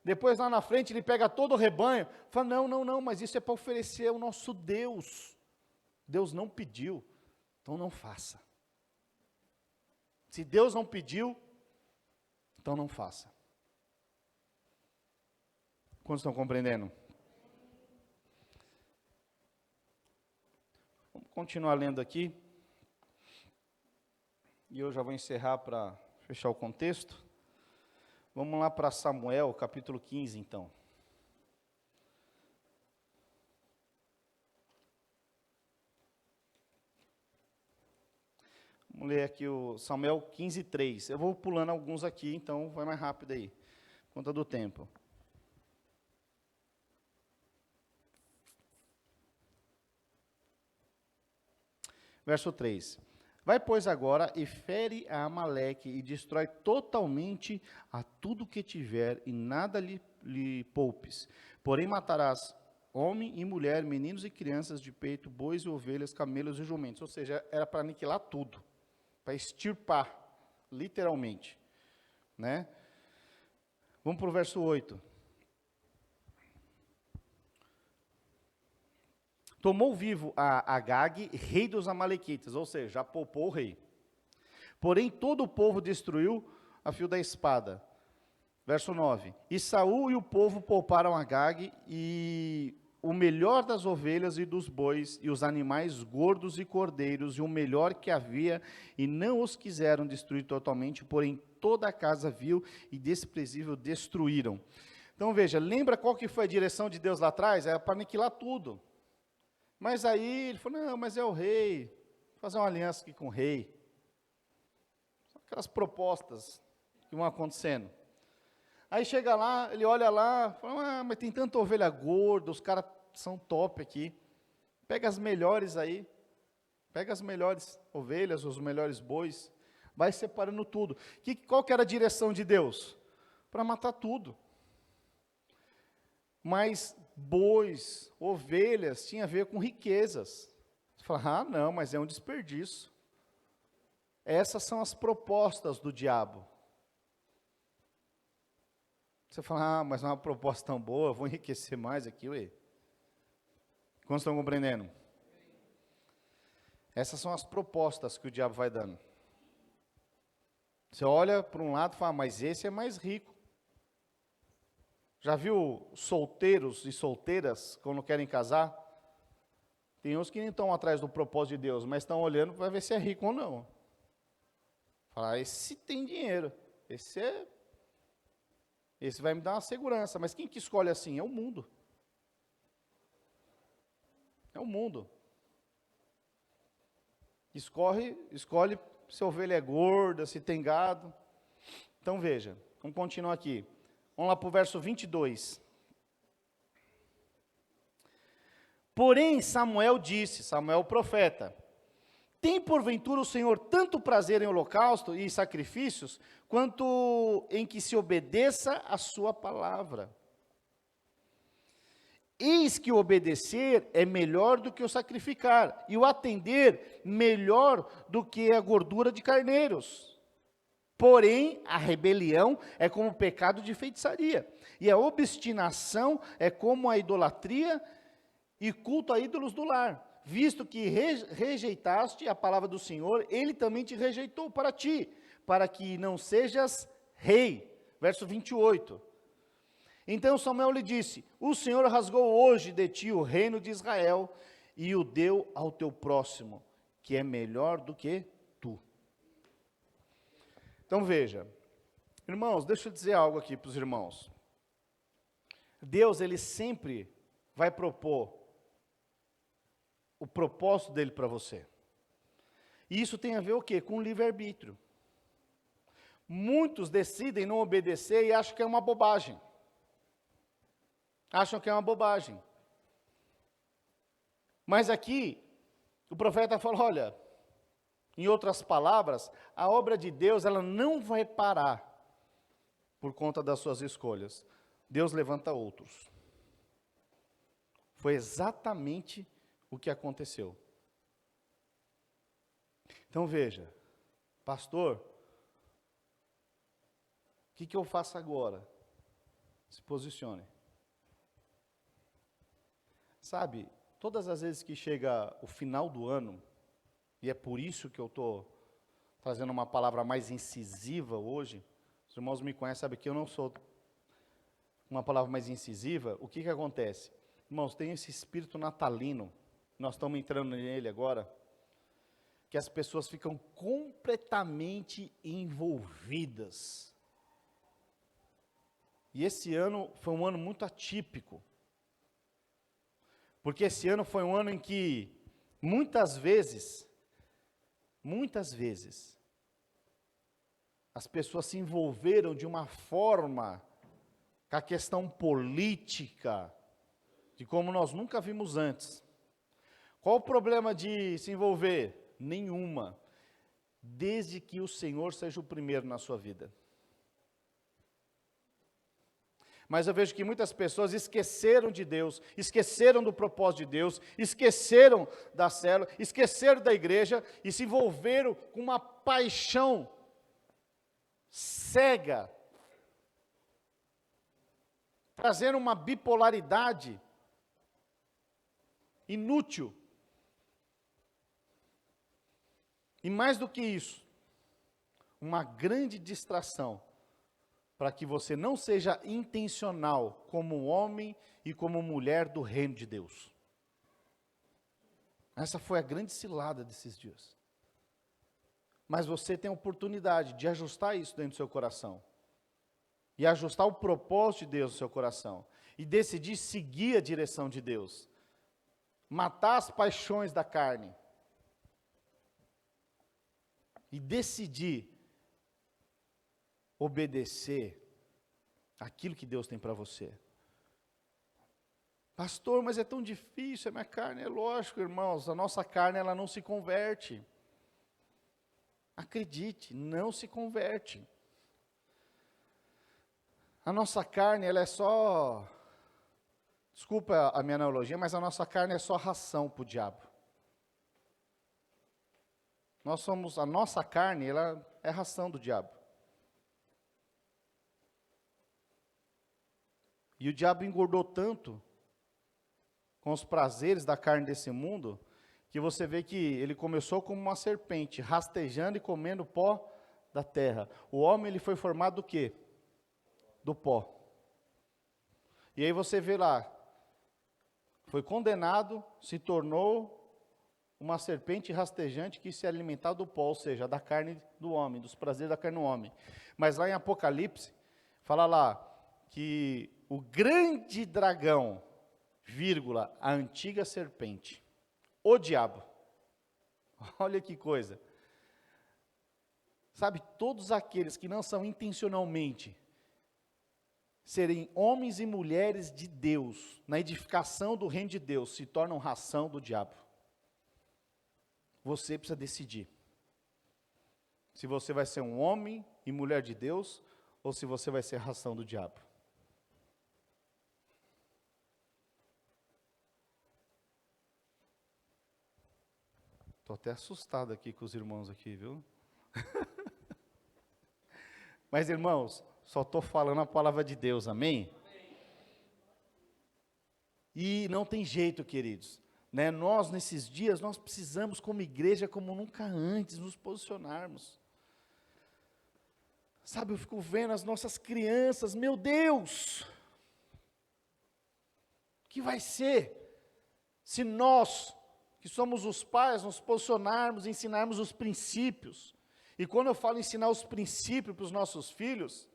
Depois lá na frente ele pega todo o rebanho, fala, não, mas isso é para oferecer ao nosso Deus. Deus não pediu, então não faça. Se Deus não pediu, então não faça. Quantos estão compreendendo? Vamos continuar lendo aqui. E eu já vou encerrar para fechar o contexto. Vamos lá para Samuel, capítulo 15, então. Vamos ler aqui o Samuel 15, 3. Eu vou pulando alguns aqui, então vai mais rápido aí, por conta do tempo. Verso 3. Vai, pois, agora e fere a Amaleque e destrói totalmente a tudo que tiver e nada lhe poupes. Porém matarás homem e mulher, meninos e crianças de peito, bois e ovelhas, camelos e jumentos. Ou seja, era para aniquilar tudo. Para extirpar, literalmente, né? Vamos para o verso 8. Tomou vivo a Agag, rei dos amalequitas, ou seja, já poupou o rei. Porém, todo o povo destruiu a fio da espada. Verso 9. E Saul e o povo pouparam Agag e o melhor das ovelhas e dos bois, e os animais gordos e cordeiros, e o melhor que havia, e não os quiseram destruir totalmente, porém toda a casa vil e desprezível destruíram. Então veja, lembra qual que foi a direção de Deus lá atrás? Era para aniquilar tudo. Mas aí ele falou, não, mas é o rei, vou fazer uma aliança aqui com o rei. São aquelas propostas que vão acontecendo. Aí chega lá, ele olha lá, fala, mas tem tanta ovelha gorda, os caras são top aqui. Pega as melhores aí, pega as melhores ovelhas, os melhores bois, vai separando tudo. Qual que era a direção de Deus? Para matar tudo. Mas bois, ovelhas, tinha a ver com riquezas. Você fala, não, mas é um desperdício. Essas são as propostas do diabo. Você fala, mas é uma proposta tão boa, eu vou enriquecer mais aqui, ué. Quantos estão compreendendo? Essas são as propostas que o diabo vai dando. Você olha para um lado e fala, mas esse é mais rico. Já viu solteiros e solteiras quando querem casar? Tem uns que nem estão atrás do propósito de Deus, mas estão olhando para ver se é rico ou não. Fala, esse tem dinheiro, esse vai me dar uma segurança. Mas quem que escolhe assim? É o mundo. É o mundo. Escolhe se a ovelha é gorda, se tem gado. Então veja, vamos continuar aqui. Vamos lá para o verso 22. Porém Samuel disse, Samuel o profeta, tem porventura o Senhor tanto prazer em holocausto e sacrifícios, quanto em que se obedeça a sua palavra. Eis que o obedecer é melhor do que o sacrificar, e o atender melhor do que a gordura de carneiros. Porém, a rebelião é como o pecado de feitiçaria, E a obstinação é como a idolatria e culto a ídolos do lar. Visto que rejeitaste a palavra do Senhor, Ele também te rejeitou para ti, para que não sejas rei. Verso 28. Então Samuel lhe disse: o Senhor rasgou hoje de ti o reino de Israel e o deu ao teu próximo, que é melhor do que tu. Então veja, irmãos, deixa eu dizer algo aqui para os irmãos. Deus, Ele sempre vai propor o propósito dele para você. E isso tem a ver o quê? Com o livre-arbítrio. Muitos decidem não obedecer e acham que é uma bobagem. Acham que é uma bobagem. Mas aqui, o profeta fala, olha, em outras palavras, a obra de Deus, ela não vai parar por conta das suas escolhas. Deus levanta outros. Foi exatamente o que aconteceu. Então veja, pastor, o que eu faço agora? Se posicione. Sabe, todas as vezes que chega o final do ano, e é por isso que eu estou trazendo uma palavra mais incisiva hoje, os irmãos me conhecem, sabem que eu não sou uma palavra mais incisiva, o que acontece? Irmãos, tem esse espírito natalino, nós estamos entrando nele agora, que as pessoas ficam completamente envolvidas. E esse ano foi um ano muito atípico, porque esse ano foi um ano em que, muitas vezes, as pessoas se envolveram de uma forma com a questão política, de como nós nunca vimos antes. Qual o problema de se envolver? Nenhuma, desde que o Senhor seja o primeiro na sua vida. Mas eu vejo que muitas pessoas esqueceram de Deus, esqueceram do propósito de Deus, esqueceram da célula, esqueceram da igreja e se envolveram com uma paixão cega, trazendo uma bipolaridade inútil. E mais do que isso, uma grande distração para que você não seja intencional como homem e como mulher do reino de Deus. Essa foi a grande cilada desses dias. Mas você tem a oportunidade de ajustar isso dentro do seu coração. E ajustar o propósito de Deus no seu coração. E decidir seguir a direção de Deus. Matar as paixões da carne. E decidir obedecer aquilo que Deus tem para você. Pastor, mas é tão difícil, a minha carne. É lógico, irmãos, a nossa carne ela não se converte. Acredite, não se converte. A nossa carne, ela é só, desculpa a minha analogia, mas a nossa carne é só ração para o diabo. A nossa carne, ela é ração do diabo. E o diabo engordou tanto com os prazeres da carne desse mundo, que você vê que ele começou como uma serpente, rastejando e comendo pó da terra. O homem, ele foi formado do quê? Do pó. E aí você vê lá, foi condenado, se tornou uma serpente rastejante que se alimentava do pó, ou seja, da carne do homem, dos prazeres da carne do homem. Mas lá em Apocalipse, fala lá que o grande dragão, vírgula, a antiga serpente, o diabo, olha que coisa, sabe, todos aqueles que não são intencionalmente serem homens e mulheres de Deus, na edificação do reino de Deus, se tornam ração do diabo. Você precisa decidir, se você vai ser um homem e mulher de Deus, ou se você vai ser ração do diabo. Estou até assustado aqui com os irmãos aqui, viu? Mas, irmãos, só estou falando a palavra de Deus, amém? E não tem jeito, queridos, né? Nós, nesses dias, nós precisamos, como igreja, como nunca antes, nos posicionarmos. Sabe, eu fico vendo as nossas crianças, meu Deus, o que vai ser se nós, que somos os pais, nos posicionarmos, ensinarmos os princípios? E quando eu falo ensinar os princípios para os nossos filhos,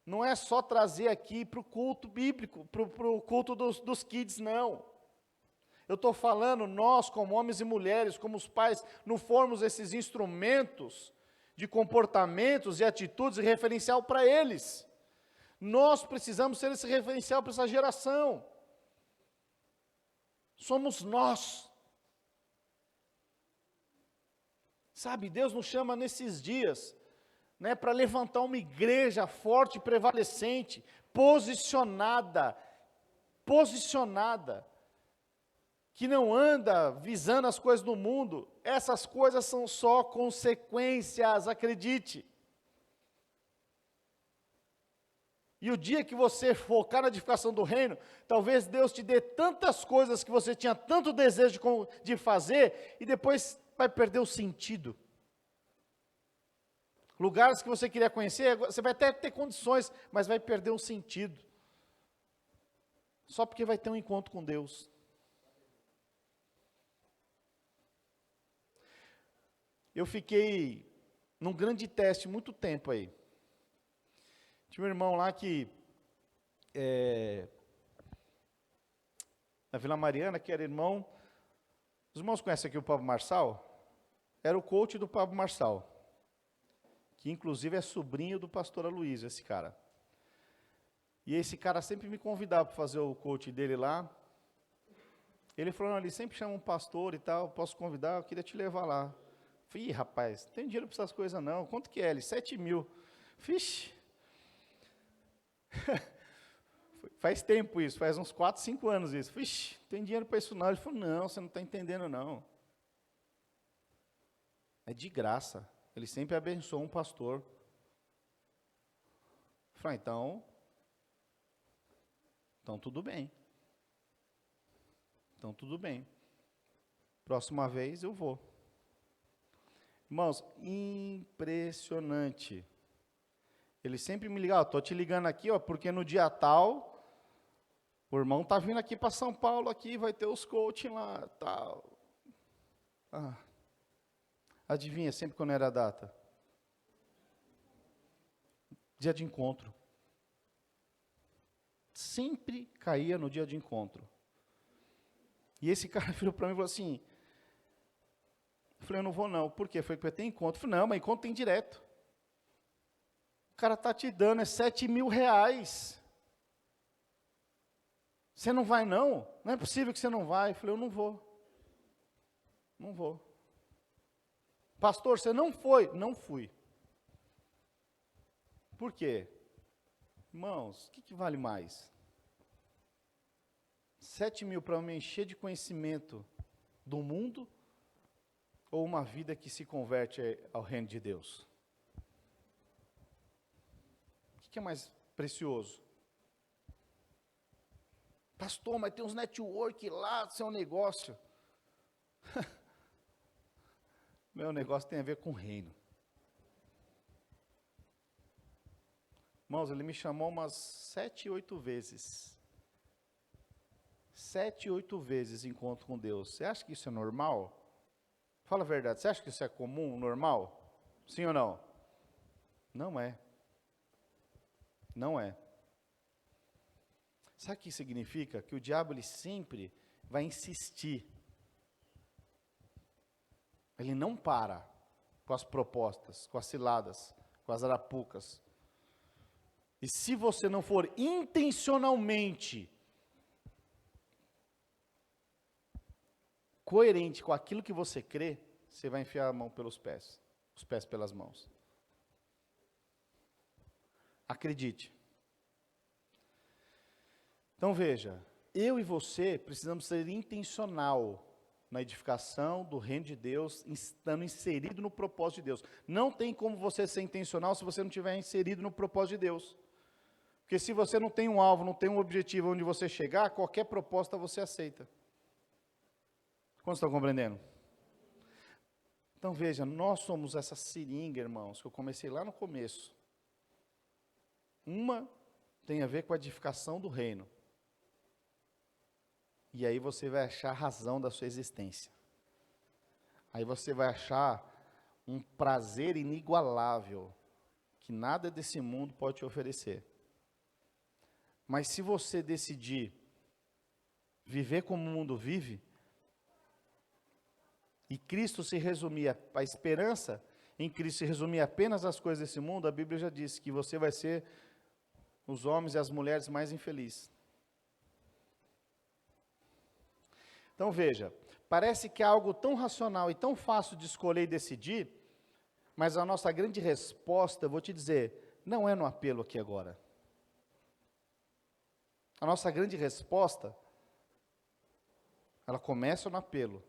não é só trazer aqui para o culto bíblico, para o culto dos kids, não. Eu estou falando, nós como homens e mulheres, como os pais, não formos esses instrumentos de comportamentos e atitudes e referencial para eles. Nós precisamos ser esse referencial para essa geração. Somos nós. Sabe, Deus nos chama nesses dias, né, para levantar uma igreja forte e prevalecente, posicionada, que não anda visando as coisas do mundo. Essas coisas são só consequências, acredite. E o dia que você focar na edificação do reino, talvez Deus te dê tantas coisas que você tinha tanto desejo de fazer, e depois vai perder o sentido. Lugares que você queria conhecer, você vai até ter condições, mas vai perder o sentido. Só porque vai ter um encontro com Deus. Eu fiquei num grande teste muito tempo aí. Tinha um irmão lá que, na Vila Mariana, que era irmão, os irmãos conhecem aqui o Pablo Marçal? Era o coach do Pablo Marçal, que inclusive é sobrinho do pastor Aloysio, esse cara. E esse cara sempre me convidava para fazer o coach dele lá. Ele falou, ele sempre chama um pastor e tal, posso convidar, eu queria te levar lá. Falei, ih, rapaz, não tem dinheiro para essas coisas não, quanto que é ele? 7 mil. Vixe. Faz tempo isso, faz uns 4, 5 anos isso. Vixe, não tem dinheiro para isso não. Ele falou, não, você não está entendendo não. É de graça. Ele sempre abençoa um pastor. Eu falei, então tudo bem. Então tudo bem. Próxima vez eu vou. Irmãos, impressionante. Ele sempre me liga, estou te ligando aqui, porque no dia tal, o irmão está vindo aqui para São Paulo, aqui, vai ter os coaching lá, tal. Adivinha, sempre quando era a data? Dia de encontro. Sempre caía no dia de encontro. E esse cara virou para mim e falou assim, eu falei, eu não vou não. Por quê? Foi porque tem encontro. Eu falei, não, mas encontro tem direto. O cara está te dando, 7 mil reais. Você não vai não? Não é possível que você não vai. Eu falei, eu não vou. Não vou. Pastor, você não foi? Não fui. Por quê? Irmãos, o que vale mais? 7 mil para me encher de conhecimento do mundo, ou uma vida que se converte ao reino de Deus? O que é mais precioso? Pastor, mas tem uns network lá, seu negócio. Meu negócio tem a ver com o reino. Irmãos, ele me chamou umas 7, 8 vezes. 7, 8 vezes encontro com Deus. Você acha que isso é normal? Fala a verdade, você acha que isso é comum, normal? Sim ou não? Não é. Não é. Sabe o que significa? Que o diabo, ele sempre vai insistir. Ele não para com as propostas, com as ciladas, com as arapucas. E se você não for intencionalmente coerente com aquilo que você crê, você vai enfiar a mão pelos pés, os pés pelas mãos. Acredite. Então veja, eu e você precisamos ser intencional na edificação do reino de Deus, estando inserido no propósito de Deus. Não tem como você ser intencional se você não estiver inserido no propósito de Deus. Porque se você não tem um alvo, não tem um objetivo onde você chegar, qualquer proposta você aceita. Quantos estão compreendendo? Então veja, nós somos essa seringa, irmãos, que eu comecei lá no começo. Uma tem a ver com a edificação do reino. E aí você vai achar a razão da sua existência. Aí você vai achar um prazer inigualável, que nada desse mundo pode te oferecer. Mas se você decidir viver como o mundo vive, e Cristo se resumia, a esperança em Cristo se resumia apenas às coisas desse mundo, a Bíblia já disse que você vai ser os homens e as mulheres mais infelizes. Então veja, parece que é algo tão racional e tão fácil de escolher e decidir, mas a nossa grande resposta, eu vou te dizer, não é no apelo aqui agora. A nossa grande resposta, ela começa no apelo,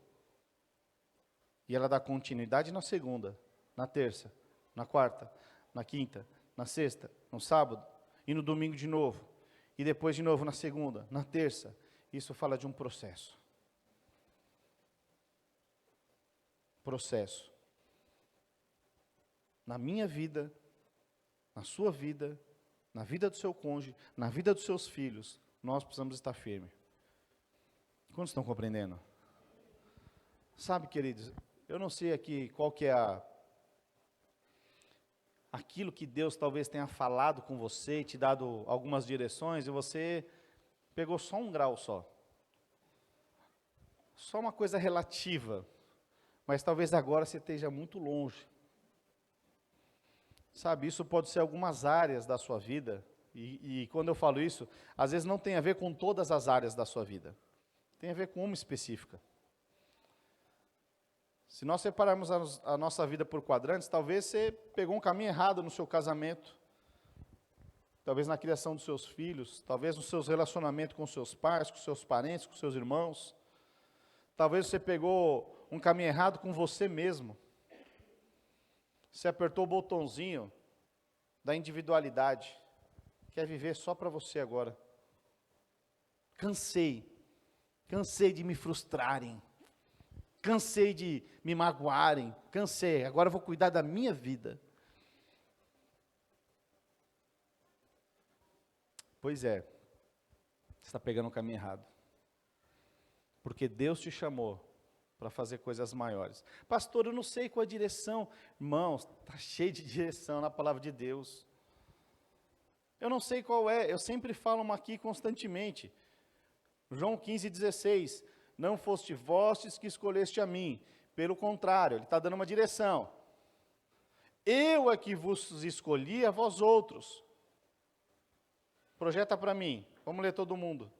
e ela dá continuidade na segunda, na terça, na quarta, na quinta, na sexta, no sábado, e no domingo de novo, e depois de novo na segunda, na terça. Isso fala de um processo. Processo. Na minha vida, na sua vida, na vida do seu cônjuge, na vida dos seus filhos, nós precisamos estar firmes. Quantos estão compreendendo? Sabe, queridos, eu não sei aqui qual que é aquilo que Deus talvez tenha falado com você e te dado algumas direções, e você pegou só um grau só. Só uma coisa relativa. Mas talvez agora você esteja muito longe. Sabe, isso pode ser algumas áreas da sua vida, e quando eu falo isso, às vezes não tem a ver com todas as áreas da sua vida. Tem a ver com uma específica. Se nós separarmos a nossa vida por quadrantes, talvez você pegou um caminho errado no seu casamento, talvez na criação dos seus filhos, talvez no seus relacionamentos com seus pais, com seus parentes, com seus irmãos. Talvez você pegou um caminho errado com você mesmo. Você apertou o botãozinho da individualidade. Quer viver só para você agora. Cansei de me frustrarem. Cansei de me magoarem. Cansei, agora eu vou cuidar da minha vida. Pois é, você está pegando o caminho errado. Porque Deus te chamou para fazer coisas maiores. Pastor, eu não sei qual a direção. Irmãos, está cheio de direção na palavra de Deus. Eu não sei qual é, eu sempre falo uma aqui constantemente. João 15,16. Não foste vós que escolheste a mim. Pelo contrário, ele está dando uma direção. Eu é que vos escolhi a vós outros. Projeta para mim. Vamos ler todo mundo.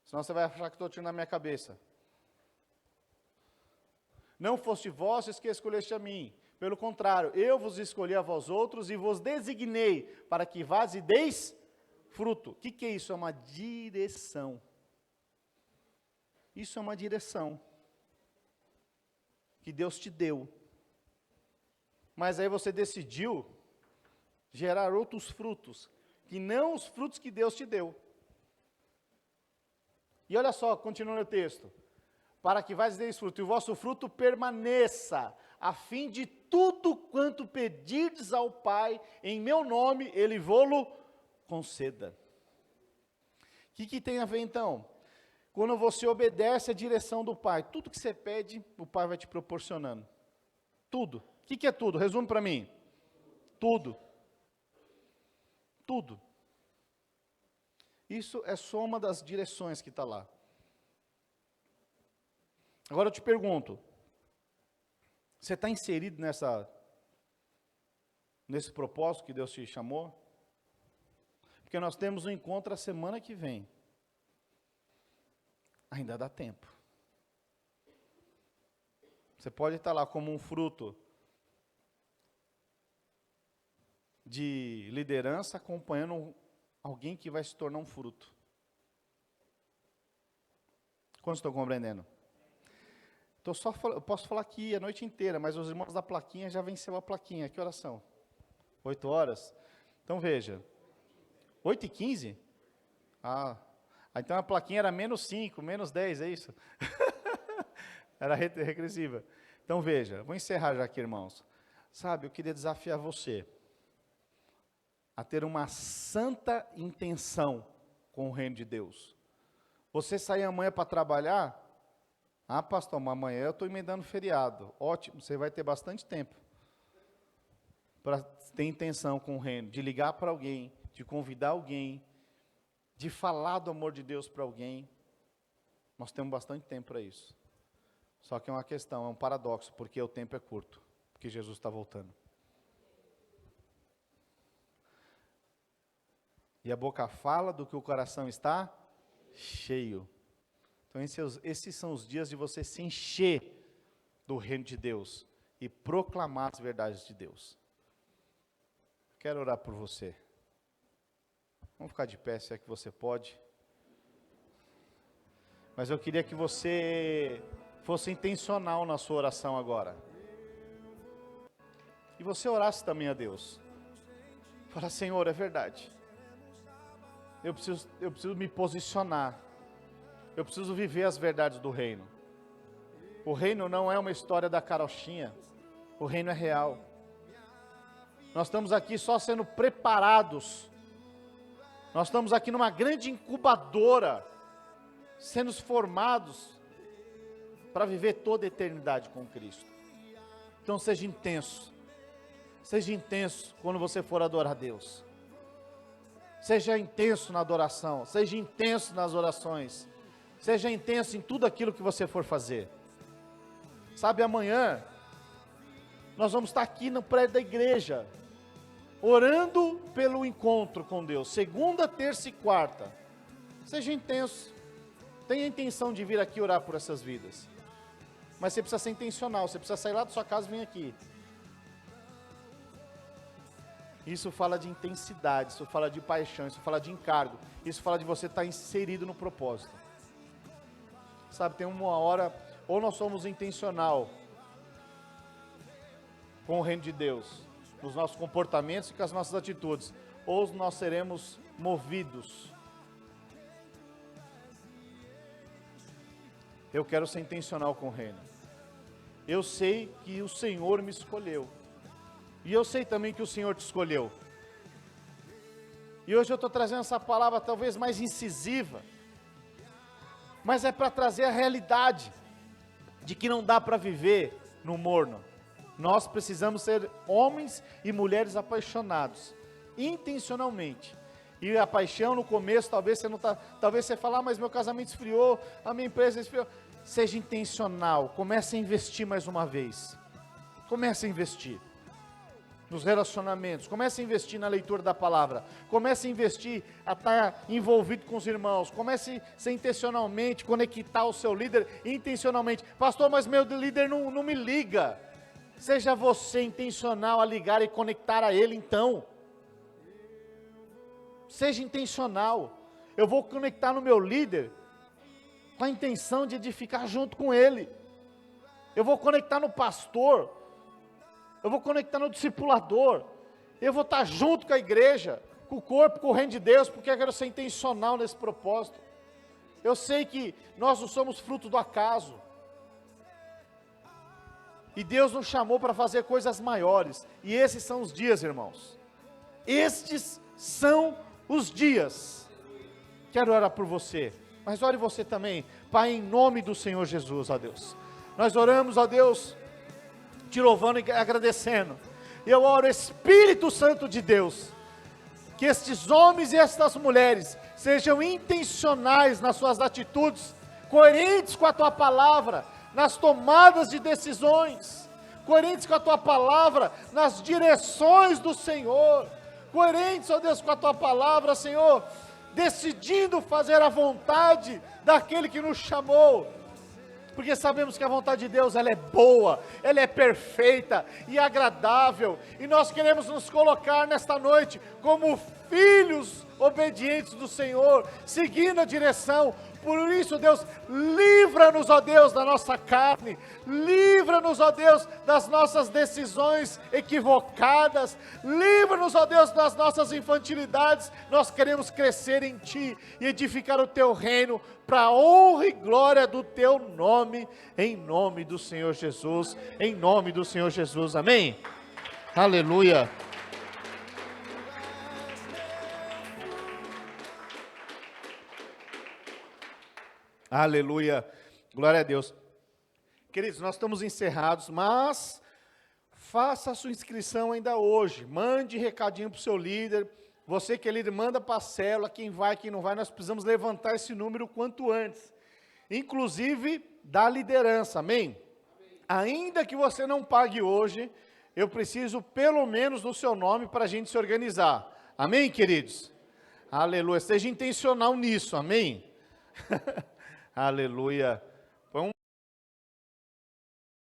Senão você vai achar que estou tirando na minha cabeça. Não foste vós que escolheste a mim. Pelo contrário, eu vos escolhi a vós outros e vos designei para que vás e deis fruto. O que é isso? É uma direção. Isso é uma direção que Deus te deu. Mas aí você decidiu gerar outros frutos, que não os frutos que Deus te deu. E olha só, continuando o texto. Para que vais e deis fruto, e o vosso fruto permaneça, a fim de tudo quanto pedirdes ao Pai, em meu nome, Ele vô-lo conceda. O que tem a ver então? Quando você obedece à direção do Pai, tudo que você pede, o Pai vai te proporcionando. Tudo. O que é tudo? Resume para mim. Tudo. Tudo. Isso é só uma das direções que está lá. Agora eu te pergunto, você está inserido nesse propósito que Deus te chamou? Porque nós temos um encontro a semana que vem. Ainda dá tempo. Você pode estar lá como um fruto de liderança, acompanhando alguém que vai se tornar um fruto. Quantos estão compreendendo? Eu posso falar aqui a noite inteira, mas os irmãos da plaquinha já venceu a plaquinha. Que horas são? 8 horas? Então veja, 8h15? Então a plaquinha era -5, -10, é isso? Era regressiva. Então veja, vou encerrar já aqui, irmãos. Sabe, eu queria desafiar você a ter uma santa intenção com o reino de Deus. Você sair amanhã para trabalhar? Pastor, mas amanhã eu estou emendando feriado. Ótimo, você vai ter bastante tempo para ter intenção com o reino, de ligar para alguém, de convidar alguém, de falar do amor de Deus para alguém. Nós temos bastante tempo para isso. Só que é uma questão, é um paradoxo, porque o tempo é curto, porque Jesus está voltando. E a boca fala do que o coração está cheio. Então esses são os dias de você se encher do reino de Deus e proclamar as verdades de Deus. Quero orar por você. Vamos ficar de pé, se é que você pode. Mas eu queria que você fosse intencional na sua oração agora. E você orasse também a Deus. Fala, Senhor, é verdade. Eu preciso me posicionar. Eu preciso viver as verdades do reino. O reino não é uma história da carochinha. O reino é real. Nós estamos aqui só sendo preparados. Nós estamos aqui numa grande incubadora, sendo formados para viver toda a eternidade com Cristo. Então seja intenso. Seja intenso quando você for adorar a Deus. Seja intenso na adoração. Seja intenso nas orações. Seja intenso em tudo aquilo que você for fazer. Sabe, amanhã nós vamos estar aqui no prédio da igreja, orando pelo encontro com Deus, segunda, terça e quarta. Seja intenso. Tenha a intenção de vir aqui orar por essas vidas. Mas você precisa ser intencional, você precisa sair lá da sua casa e vir aqui. Isso fala de intensidade, isso fala de paixão, isso fala de encargo, isso fala de você estar inserido no propósito. Sabe, tem uma hora, ou nós somos intencional com o reino de Deus, nos nossos comportamentos e com as nossas atitudes, ou nós seremos movidos. Eu quero ser intencional com o reino. Eu sei que o Senhor me escolheu. E eu sei também que o Senhor te escolheu. E hoje eu estou trazendo essa palavra talvez mais incisiva, mas é para trazer a realidade de que não dá para viver no morno. Nós precisamos ser homens e mulheres apaixonados, intencionalmente. E a paixão no começo, talvez você fale, mas meu casamento esfriou, a minha empresa esfriou. Seja intencional, comece a investir mais uma vez. Comece a investir nos relacionamentos, comece a investir na leitura da palavra, comece a investir a estar envolvido com os irmãos, comece a ser intencionalmente, conectar o seu líder intencionalmente. Pastor, mas meu líder não me liga. Seja você intencional a ligar e conectar a ele então. Seja intencional. Eu vou conectar no meu líder com a intenção de edificar junto com ele. Eu vou conectar no pastor. Eu vou conectar no discipulador. Eu vou estar junto com a igreja, com o corpo, com o reino de Deus, porque eu quero ser intencional nesse propósito. Eu sei que nós não somos fruto do acaso. E Deus nos chamou para fazer coisas maiores. E esses são os dias, irmãos. Estes são os dias. Quero orar por você, mas ore você também. Pai, em nome do Senhor Jesus, ó Deus. Nós oramos, ó Deus, te louvando e agradecendo. Eu oro, Espírito Santo de Deus, que estes homens e estas mulheres sejam intencionais nas suas atitudes, coerentes com a tua palavra, nas tomadas de decisões, coerentes com a tua palavra, nas direções do Senhor, coerentes, ó Deus, com a tua palavra, Senhor, decidindo fazer a vontade daquele que nos chamou, porque sabemos que a vontade de Deus, ela é boa, ela é perfeita e agradável, e nós queremos nos colocar nesta noite como filhos
obedientes do Senhor, seguindo a direção. Por isso, Deus, livra-nos, ó Deus, da nossa carne, livra-nos, ó Deus, das nossas decisões equivocadas, livra-nos, ó Deus, das nossas infantilidades. Nós queremos crescer em Ti e edificar o Teu reino, para a honra e glória do Teu nome, em nome do Senhor Jesus, em nome do Senhor Jesus, amém? Aleluia.
Aleluia, glória a Deus. Queridos, nós estamos encerrados, mas faça a sua inscrição ainda hoje. Mande recadinho para o seu líder. Você que é líder, manda para a célula. Quem vai, quem não vai, nós precisamos levantar esse número quanto antes. Inclusive da liderança, amém? Ainda que você não pague hoje, eu preciso pelo menos do seu nome para a gente se organizar. Amém, queridos? Aleluia. Seja intencional nisso, amém? Aleluia.